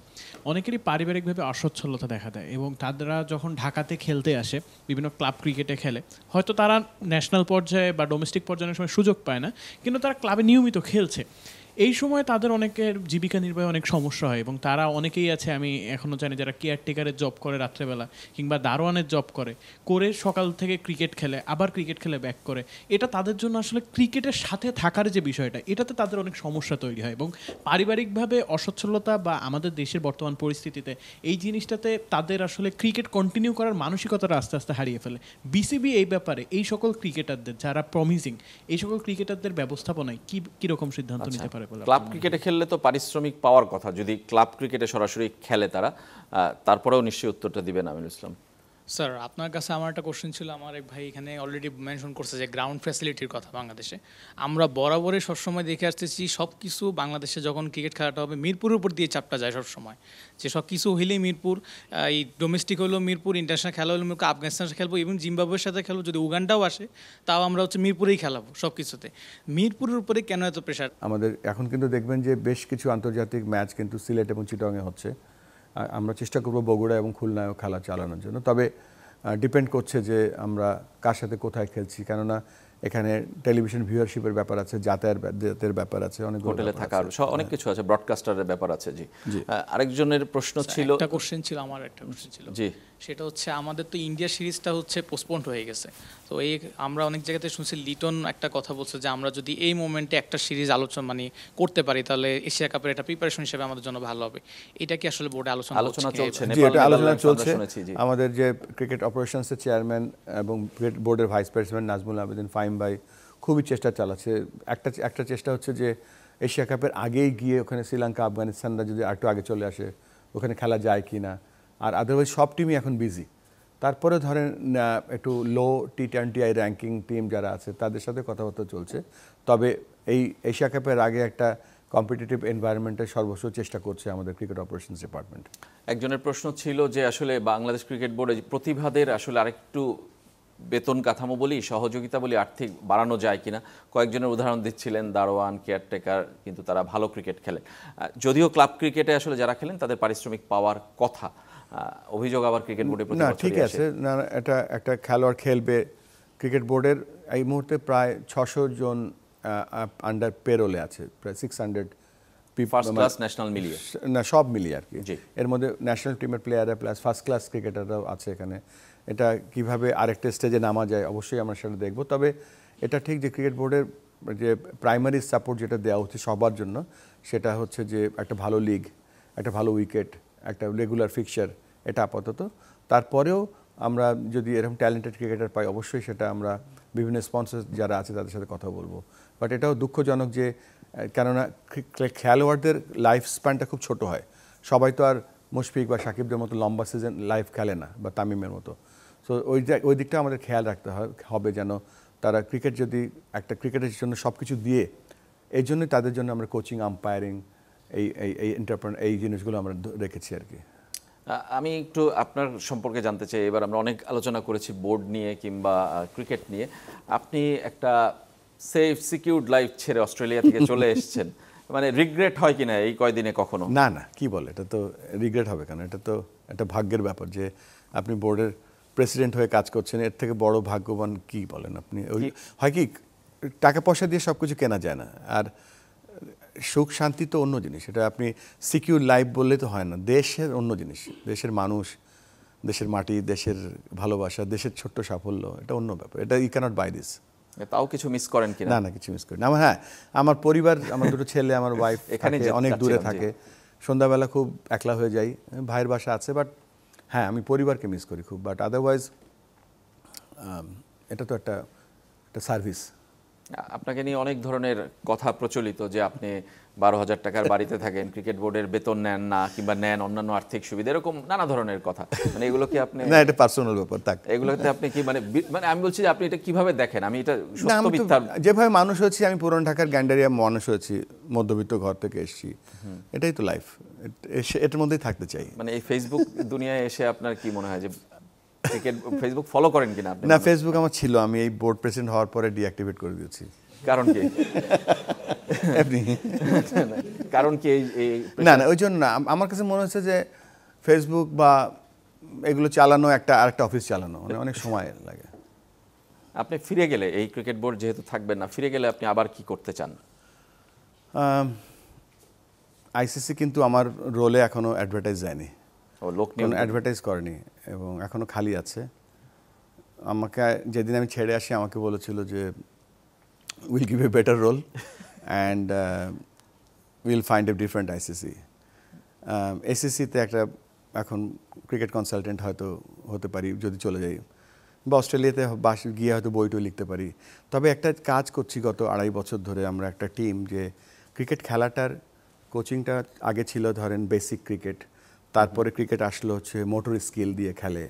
অনেকেরই পারিবারিকভাবে অসচ্ছলতা দেখা দেয়, এবং তারা যখন ঢাকাতে খেলতে আসে বিভিন্ন ক্লাব ক্রিকেটে খেলে, হয়তো তারা ন্যাশনাল পর্যায়ে বা ডোমেস্টিক পর্যায়ের সময় সুযোগ পায় না, কিন্তু তারা ক্লাবে নিয়মিত খেলছে। এই সময় তাদের অনেকের জীবিকা নির্বাহে অনেক সমস্যা হয়, এবং তারা অনেকেই আছে, আমি এখনও জানি, যারা কেয়ারটেকারের জব করে রাত্রেবেলা, কিংবা দারোয়ানের জব করে সকাল থেকে ক্রিকেট খেলে, আবার ক্রিকেট খেলে ব্যাক করে। এটা তাদের জন্য আসলে ক্রিকেটের সাথে থাকার যে বিষয়টা, এটাতে তাদের অনেক সমস্যা তৈরি হয়, এবং পারিবারিকভাবে অসচ্ছলতা বা আমাদের দেশের বর্তমান পরিস্থিতিতে এই জিনিসটাতে তাদের আসলে ক্রিকেট কন্টিনিউ করার মানসিকতাটা আস্তে আস্তে হারিয়ে ফেলে। বিসিবি এই ব্যাপারে এই সকল ক্রিকেটারদের যারা প্রমিজিং, এই সকল ক্রিকেটারদের ব্যবস্থাপনায় কীরকম সিদ্ধান্ত নিতে পারে? ক্লাব ক্রিকেটে খেললে তো পারিশ্রমিক পাওয়ার কথা, যদি ক্লাব ক্রিকেটে সরাসরি খেলে তারা, তারপরেও নিশ্চয়ই উত্তরটা দিবেন আমিনুল ইসলাম। স্যার, আপনার কাছে আমার একটা কোশ্চেন ছিল। আমার এক ভাই এখানে অলরেডি মেনশন করছে যে গ্রাউন্ড ফ্যাসিলিটির কথা। বাংলাদেশে আমরা বরাবরই সবসময় দেখে আসতেছি সব কিছু বাংলাদেশে যখন ক্রিকেট খেলাটা হবে মিরপুরের উপর দিয়ে চাপটা যায় সবসময়, যে সব কিছু হইলেই মিরপুর, এই ডোমেস্টিক হলেও মিরপুর, ইন্টারন্যাশনাল খেলা হলেও মিরপুর, আফগানিস্তানের খেলবো, এবং জিম্বাবুয়ের সাথে খেলবো, যদি উগান্ডাও আসে তাও আমরা মিরপুরেই খেলাবো সব কিছুতে। মিরপুরের উপরে কেন এত প্রেশার? আমাদের এখন কিন্তু দেখবেন যে বেশ কিছু আন্তর্জাতিক ম্যাচ কিন্তু সিলেট এবং চিটাগংয়ে হচ্ছে। আমরা চেষ্টা করব বগুড়া এবং খুলনায়ও খেলা চালানোর জন্য, তবে ডিপেন্ড করছে যে আমরা কার সাথে কোথায় খেলছি, কেননা এখানে টেলিভিশন ভিউয়ারশিপের ব্যাপার আছে, যাতায়াতের ব্যাপার আছে, অনেক হোটেলে থাকার অনেক কিছু আছে, ব্রডকাস্টারের ব্যাপার আছে। জি, আরেকজনের প্রশ্ন ছিল, একটা কোশ্চেন ছিল, আমার একটা কোশ্চেন ছিল। জি, সেটা হচ্ছে আমাদের তো ইন্ডিয়া সিরিজটা পোস্টপোন্ড হয়ে গেছে, তো এই আমরা অনেক জায়গাতে শুনছি লিটন একটা কথা বলছে যে আমরা যদি এই মোমেন্টে একটা সিরিজ আলোচনা করতে পারি তাহলে এশিয়া কাপের একটা প্রিপারেশন হিসেবে আমাদের জন্য ভালো হবে। এটা কি আসলে বোর্ডে আলোচনা চলছে? জি, এটা আলোচনা চলছে। আমাদের যে ক্রিকেট অপারেশনসের চেয়ারম্যান এবং বোর্ডের ভাইস প্রেসিডেন্ট নাজমুল আবেদিন ফাহিম ভাই খুবই চেষ্টা চালাচ্ছে। একটা চেষ্টা হচ্ছে যে এশিয়া কাপের আগেই গিয়ে ওখানে শ্রীলঙ্কা আফগানিস্তানরা যদি একটু আগে চলে আসে ওখানে খেলা যায় কি না, আর আদারওয়াইজ সব টিমই এখন বিজি। তারপরে ধরেন একটু লো T20I র্যাঙ্কিং টিম যারা আছে তাদের সাথে কথাবার্তা চলছে। তবে এই এশিয়া কাপের আগে একটা কম্পিটিটিভ এনভায়রনমেন্টের সর্বস্ব চেষ্টা করছে আমাদের ক্রিকেট অপারেশনস ডিপার্টমেন্ট। একজনের প্রশ্ন ছিল যে আসলে বাংলাদেশ ক্রিকেট বোর্ডে প্রতিভাদের আসলে আরেকটু বেতন কাঠামো বলি, সহযোগিতা বলি, আর্থিক বাড়ানো যায় কিনা। কয়েকজনের উদাহরণ দিচ্ছিলেন, দারোয়ান, কেয়ারটেকার, কিন্তু তারা ভালো ক্রিকেট খেলেন। যদিও ক্লাব ক্রিকেটে আসলে যারা খেলেন তাদের পারিশ্রমিক পাওয়ার কথা, অভিযোগ আবার ক্রিকেট বোর্ডে না ঠিক আছে, না এটা একটা খেলোয়াড় খেলবে। ক্রিকেট বোর্ডের এই মুহূর্তে প্রায় 600 জন আন্ডার পেরোলে আছে, প্রায় 600 ফার্স্ট ক্লাস ন্যাশনাল মিলিয়ে, না সব মিলিয়ে আর কি। এর মধ্যে ন্যাশনাল টিমের প্লেয়াররা প্লাস ফার্স্ট ক্লাস ক্রিকেটাররাও আছে এখানে। এটা কিভাবে আরেকটা স্টেজে নামা যায় অবশ্যই আমরা সেটা দেখব। তবে এটা ঠিক যে ক্রিকেট বোর্ডের যে প্রাইমারি সাপোর্ট যেটা দেওয়া উচিত সবার জন্য, সেটা হচ্ছে যে একটা ভালো লিগ, একটা ভালো উইকেট, একটা রেগুলার ফিক্সচার, এটা আপাতত। তারপরেও আমরা যদি এরকম ট্যালেন্টেড ক্রিকেটার পাই অবশ্যই সেটা আমরা বিভিন্ন স্পন্সর যারা আছে তাদের সাথে কথা বলবো। বাট এটাও দুঃখজনক যে কেননা খেলোয়াড়দের লাইফ স্প্যানটা খুব ছোট হয়। সবাই তো আর মুশফিক বা সাকিবদের মতো লম্বা সিজন লাইফ খেলে না, বা তামিমের মতো। সো ওই দিকটা আমাদের খেয়াল রাখতে হবে যেন তারা ক্রিকেট যদি একটা ক্রিকেটের জন্য সব কিছু দিয়ে, এই জন্যই তাদের জন্য আমরা কোচিং, আম্পায়ারিং, এই জিনিসগুলো আমরা রেখেছি আর কি। আমি একটু আপনার সম্পর্কে জানতে চাই। এবার আমরা অনেক আলোচনা করেছি বোর্ড নিয়ে কিংবা ক্রিকেট নিয়ে। আপনি একটা সেফ সিকিউরড লাইফ ছেড়ে অস্ট্রেলিয়া থেকে চলে এসেছেন, মানে রিগ্রেট হয় কিনা এই কয়দিনে কখনো? না না, কি বলে, এটা তো রিগ্রেট হবে কেন? এটা তো একটা ভাগ্যের ব্যাপার যে আপনি বোর্ডের প্রেসিডেন্ট হয়ে কাজ করছেন, এর থেকে বড় ভাগ্যবান কি বলেন আপনি? ওই হয় কি, টাকা পয়সা দিয়ে সব কিছু কেনা যায় না, আর সুখ শান্তি তো অন্য জিনিস। এটা আপনি সিকিউর লাইফ বললে তো হয় না। দেশের অন্য জিনিস, দেশের মানুষ, দেশের মাটি, দেশের ভালোবাসা, দেশের ছোট্ট সাফল্য, এটা অন্য ব্যাপার। এটা ইউ ক্যানট বাই দিস। তাও কিছু মিস করেন কিনা? না না, কিছু মিস করি না। হ্যাঁ, আমার পরিবার, আমার দুটো ছেলে, আমার ওয়াইফ এখানে অনেক দূরে থাকে, সন্ধ্যাবেলা খুব একলা হয়ে যাই। ভাইয়ের বাসা আছে, বাট হ্যাঁ আমি পরিবারকে মিস করি খুব। বাট আদারওয়াইজ এটা তো একটা সার্ভিস। আপনাকে নিয়ে অনেক ধরনের কথা প্রচলিত যে আপনি 12,000 টাকার বাড়িতে থাকেন, ক্রিকেট বোর্ডের বেতন নেন না, কিংবা নেন অন্যান্য আর্থিক সুবিধা, এরকম নানা ধরনের কথা। মানে এগুলো কি আপনি? না, এটা পার্সোনাল ব্যাপার। এগুলোতে আপনি কি মানে আমি বলছি যে আপনি এটা কিভাবে দেখেন? আমি এটা সত্য মিথ্যা, যেভাবে মানুষ হয়েছি, আমি পুরান ঢাকার গ্যান্ডারিয়া মানুষ হয়েছি, মধ্যবিত্ত ঘর থেকে এসেছি, এটাই তো লাইফ, এটার মধ্যেই থাকতে চাই। মানে এই ফেসবুক দুনিয়ায় এসে আপনার কি মনে হয় যে ক্রিকেট ফেসবুক ফলো করেন কিনা আপনি? না, ফেসবুক আমার ছিল, আমি এই বোর্ড প্রেসিডেন্ট হওয়ার পরে ডিঅ্যাক্টিভেট করে দিয়েছি। কারণ কি? কারণ কি? না না, ওই জন্য না। আমার কাছে মনে হচ্ছে যে ফেসবুক বা এগুলো চালানো আরেকটা অফিস চালানো, মানে অনেক সময় লাগে। আপনি ফিরে গেলে, এই ক্রিকেট বোর্ড যেহেতু থাকবেন না, ফিরে গেলে আপনি আবার কি করতে চান? আইসিসি কিন্তু আমার রোলে এখনো অ্যাডভার্টাইজ যায়নি, লোক অ্যাডভার্টাইজ করেনি, এবং এখনো খালি আছে। আমাকে যেদিন আমি ছেড়ে আসি আমাকে বলেছিল যে we'll give a better role and we'll find a different ICC. ACC-তে একটা এখন ক্রিকেট কনসালটেন্ট হয়তো হতে পারি যদি চলে যাই, বা অস্ট্রেলিয়াতে গিয়ে হয়তো বইটই লিখতে পারি। তবে একটা কাজ করছি গত 2.5 বছর ধরে আমরা, একটা টিম, যে ক্রিকেট খেলাটার কোচিংটা আগে ছিল ধরেন বেসিক ক্রিকেট, তারপরে ক্রিকেট আসলো হচ্ছে মোটর স্কিল দিয়ে খেলে,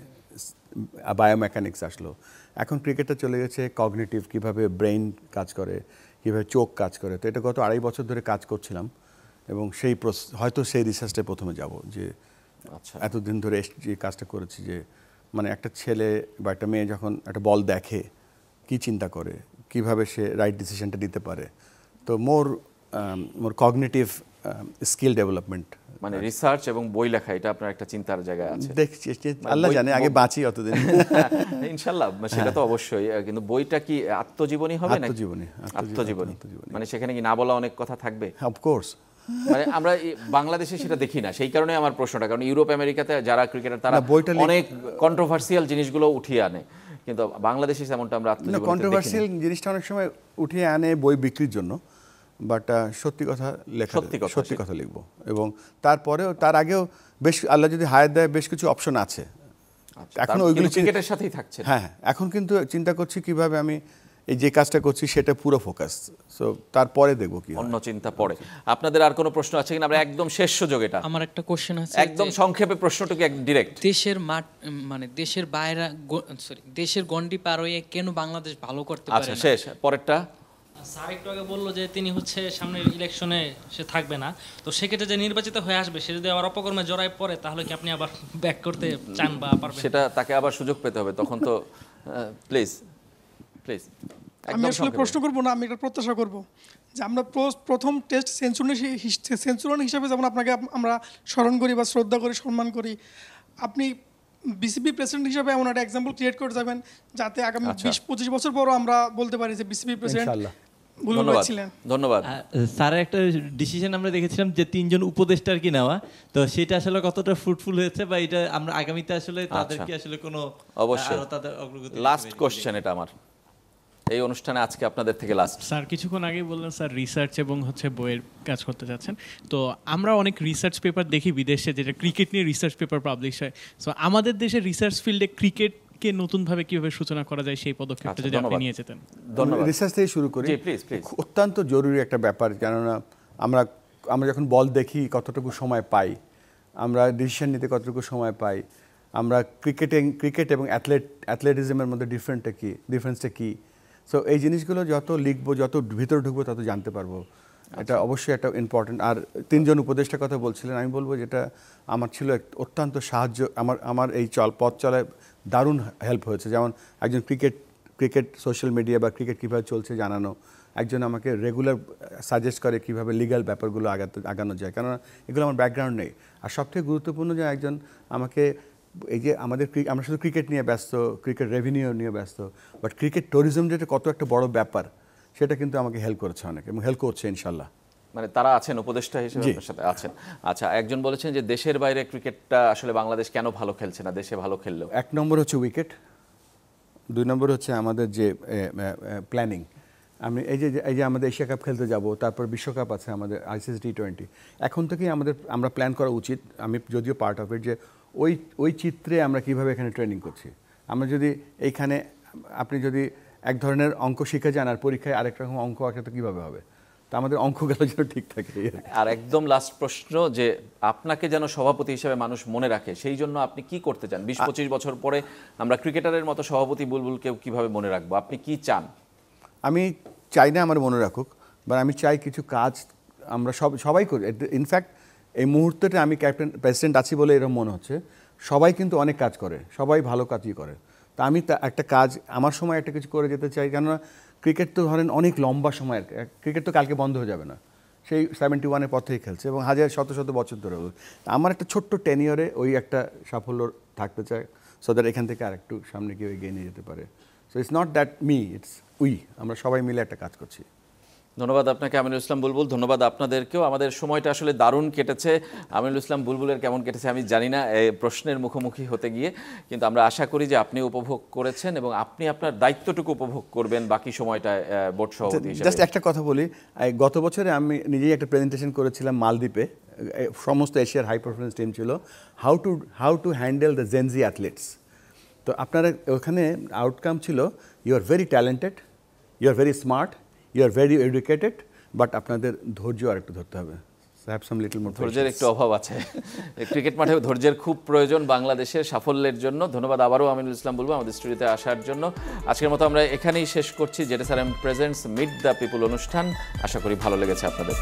বায়োমেকানিক্স আসলো, এখন ক্রিকেটটা চলে গেছে কগনিটিভ, কিভাবে ব্রেইন কাজ করে, কিভাবে চোখ কাজ করে। তো এটা গত 2.5 বছর ধরে কাজ করছিলাম, এবং হয়তো সেই রিসার্চটা প্রথমে যাব যে এতদিন ধরে যে কাজটা করেছি, যে মানে একটা ছেলে বা একটা মেয়ে যখন একটা বল দেখে কি চিন্তা করে, কিভাবে সে রাইট ডিসিশনটা নিতে পারে। তো মোর কগনিটিভ স্কিল ডেভেলপমেন্ট, মানে রিসার্চ এবং বই লেখা, এটা আপনার একটা চিন্তার জায়গায় আছে। দেখছি, আল্লাহ জানে, আগে বাঁচি অতদিন ইনশাল্লাহ, সেটা তো অবশ্যই। কিন্তু বইটা কি আত্মজীবনী হবে না? আত্মজীবনী, মানে সেখানে কি না বলা অনেক কথা থাকবে? অফকোর্স। মানে আমরা বাংলাদেশে সেটা দেখি না, সেই কারণে আমার প্রশ্নটা। কারণ ইউরোপ আমেরিকাতে যারা ক্রিকেটার তারা অনেক কন্ট্রোভার্সিয়াল জিনিসগুলো উঠিয়ে আনে, কিন্তু বাংলাদেশে যেমনটা আমরা আত্মজীবনী, কন্ট্রোভার্সিয়াল জিনিসটা অনেক সময় উঠিয়ে আনে বই বিক্রির জন্য, বাট সত্যি কথা লেখা, সত্যি কথা লিখবো। এবং তারপরেও, তার আগেও বেশ, আল্লাহ যদি হায়াত দেয়, বেশ কিছু অপশন আছে। এখন ওইগুলো ক্রিকেটের সাথেই থাকছে। হ্যাঁ, এখন কিন্তু চিন্তা করছি কিভাবে আমি এই যে কাজটা করছি সেটা পুরো ফোকাস। সো তারপরে দেখবো কি অন্য চিন্তা পড়ে। আপনাদের আর কোনো প্রশ্ন আছে কিনা? আমরা একদম শেষ সুযোগ এটা। আমার একটা কোশ্চেন আছে, একদম সংক্ষেপে প্রশ্নটুকু ডিরেক্ট। দেশের মাঠ মানে দেশের বাইরে দেশের গন্ডি পার হয়ে কেন বাংলাদেশ ভালো করতে পারে আচ্ছা না? শেষ, পরেরটা। স্যার একটু আগে বললো যে তিনি হচ্ছে সামনের ইলেকশনে সে থাকবে না, তো সেক্ষেত্রে যে নির্বাচিত হয়ে আসবে সে যদি আবার অপকর্মে জড়ায় পড়ে তাহলে কি আপনি আবার ব্যাক করতে চান বা পারবেন? সেটা তাকে আবার সুযোগ পেতে হবে তখন তো। Please please. আমি আসলে প্রশ্ন করবো না, আমি এটা প্রত্যাশা করব যে আমরা প্রথম টেস্ট সেঞ্চুরিয়ান হিসাবে যেমন আপনাকে আমরা স্মরণ করি বা শ্রদ্ধা করি, সম্মান করি, আপনি বিসিবি প্রেসিডেন্ট হিসাবে এমন একটা এক্সাম্পল ক্রিয়েট করে যাবেন যাতে আগামী 20-25 বছর পরও আমরা বলতে পারি যে বিসিবি প্রেসিডেন্ট বুলবুল ভাই ছিলেন। ধন্যবাদ। স্যারের একটা ডিসিশন আমরা দেখেছিলাম যে 3 জন উপদেষ্টার কি নেওয়া, তো সেটা আসলে কতটা ফ্রুটফুল হয়েছে বা এটা আমরা আগামীতে আসলে তাদেরকে আসলে কোনো অবশ্যই তাদের অগ্রগতি। লাস্ট কোশ্চেন এটা আমার এই অনুষ্ঠানে আজকে আপনাদের থেকে লাস্ট। স্যার কিছুক্ষণ আগেই বললেন স্যার রিসার্চ এবং বইয়ের কাজ করতে যাচ্ছেন, তো আমরা অনেক রিসার্চ পেপার দেখি বিদেশে যেটা ক্রিকেট নিয়ে রিসার্চ পেপার পাবলিশ হয়। সো আমাদের দেশের রিসার্চ ফিল্ডে ক্রিকেটকে নতুনভাবে কিভাবে সূচনা করা যায় সেই পদক্ষেপটা যদি আপনি নিয়ে যেতেন। ধন্যবাদ। রিসার্চ থেকে শুরু করি। Please please. অত্যন্ত জরুরি একটা ব্যাপার, কেননা আমরা যখন বল দেখি কতটুকু সময় পাই, আমরা ডিসিশন নিতে কতটুকু সময় পাই, আমরা ক্রিকেট এবং অ্যাথলেটিজমের মধ্যে ডিফারেন্সটা কী। সো এই জিনিসগুলো যত লিখবো, যত ভিতরে ঢুকবো তত জানতে পারবো। এটা অবশ্যই একটা ইম্পর্টেন্ট। আর 3 জন উপদেষ্টার কথা বলছিলেন, আমি বলবো যেটা আমার ছিল অত্যন্ত সাহায্য, আমার এই পথ চলায় দারুণ হেল্প হয়েছে। যেমন একজন ক্রিকেট সোশ্যাল মিডিয়া বা ক্রিকেট কীভাবে চলছে জানানো, একজন আমাকে রেগুলার সাজেস্ট করে কীভাবে লিগ্যাল ব্যাপারগুলো আগানো যায়, কেননা এগুলো আমার ব্যাকগ্রাউন্ড নেই। আর সবথেকে গুরুত্বপূর্ণ যে একজন আমাকে এই যে আমরা শুধু ক্রিকেট নিয়ে ব্যস্ত, ক্রিকেট রেভিনিউ নিয়ে ব্যস্ত, বাট ক্রিকেট ট্যুরিজম যেটা কত একটা বড় ব্যাপার সেটা কিন্তু আমাকে হেল্প করেছে অনেক এবং হেল্প করছে ইনশাল্লাহ। মানে তারা আছেন উপদেষ্টা হিসেবে আপনার সাথে আছেন। আচ্ছা, একজন বলেছেন যে দেশের বাইরে ক্রিকেটটা আসলে বাংলাদেশ কেন ভালো খেলছে না, দেশে ভালো খেললেও। 1 নম্বর হচ্ছে উইকেট, 2 নম্বর হচ্ছে আমাদের যে প্ল্যানিং। আমি এই যে আমাদের এশিয়া কাপ খেলতে যাব, তারপর বিশ্বকাপ আছে আমাদের ICC T20, এখন থেকেই আমরা প্ল্যান করা উচিত। আমি যদিও পার্ট অফ ইট, যে ওই চিত্রে আমরা কিভাবে এখানে ট্রেনিং করছি। আমরা যদি এইখানে আপনি যদি এক ধরনের অঙ্ক শিখে যান আর পরীক্ষায় আরেক রকম অঙ্ক আসে তো কীভাবে হবে? তো আমাদের অঙ্কগুলো যেন ঠিক থাকে। আর একদম লাস্ট প্রশ্ন, যে আপনাকে যেন সভাপতি হিসেবে মানুষ মনে রাখে, সেই জন্য আপনি কি করতে চান? 20-25 বছর পরে আমরা ক্রিকেটারের মতো সভাপতি বুলবুলকেও কিভাবে মনে রাখবো? আপনি কি চান? আমি চাই না আমার মনে রাখুক, বা আমি চাই কিছু কাজ আমরা সবাই করি। ইনফ্যাক্ট এই মুহূর্তটা আমি প্রেসিডেন্ট আছি বলে এরকম মনে হচ্ছে, সবাই কিন্তু অনেক কাজ করে, সবাই ভালো কাজই করে। তা আমি একটা কাজ আমার সময় একটা কিছু করে যেতে চাই, কেননা ক্রিকেট তো ধরেন অনেক লম্বা সময়ের, ক্রিকেট তো কালকে বন্ধ হয়ে যাবে না, সেই 71-এর পর থেকেই খেলছে এবং শত বছর ধরে। আমার একটা ছোট্ট টেনিয়রে ওই একটা সাফল্য থাকতে চাই, সো দ্যাট এখান থেকে আর একটু সামনে কেউ এগিয়ে নিয়ে যেতে পারে। So it's not that me, it's আমরা সবাই মিলে একটা কাজ করছি। ধন্যবাদ আপনাকে আমিনুল ইসলাম বুলবুল, ধন্যবাদ আপনাদেরকেও। আমাদের সময়টা আসলে দারুণ কেটেছে। আমিনুল ইসলাম বুলবুলের কেমন কেটেছে আমি জানি না এই প্রশ্নের মুখোমুখি হতে গিয়ে, কিন্তু আমরা আশা করি যে আপনি উপভোগ করেছেন এবং আপনি আপনার দায়িত্বটুকু উপভোগ করবেন বাকি সময়টা বোর্ড সভাপতি হিসেবে। জাস্ট একটা কথা বলি, গত বছরে আমি নিজেই একটা প্রেজেন্টেশন করেছিলাম মালদ্বীপে, সমস্ত এশিয়ার হাই পারফরমেন্স টিম ছিল, how to handle the Gen Z athletes. তো আপনারা ওখানে আউটকাম ছিল, you are very talented, you are very smart, you are very educated, but আপনাদের ধৈর্য আর একটু ধরতে হবে। ধৈর্যের একটু অভাব আছে। ক্রিকেট মাঠে ধৈর্যের খুব প্রয়োজন বাংলাদেশের সাফল্যের জন্য। ধন্যবাদ আবারও আমিনুল ইসলাম বুলবুল আমাদের স্টুডিওতে আসার জন্য। আজকের মতো আমরা এখানেই শেষ করছি ZSRM presents meet the people অনুষ্ঠান। আশা করি ভালো লেগেছে আপনাদের।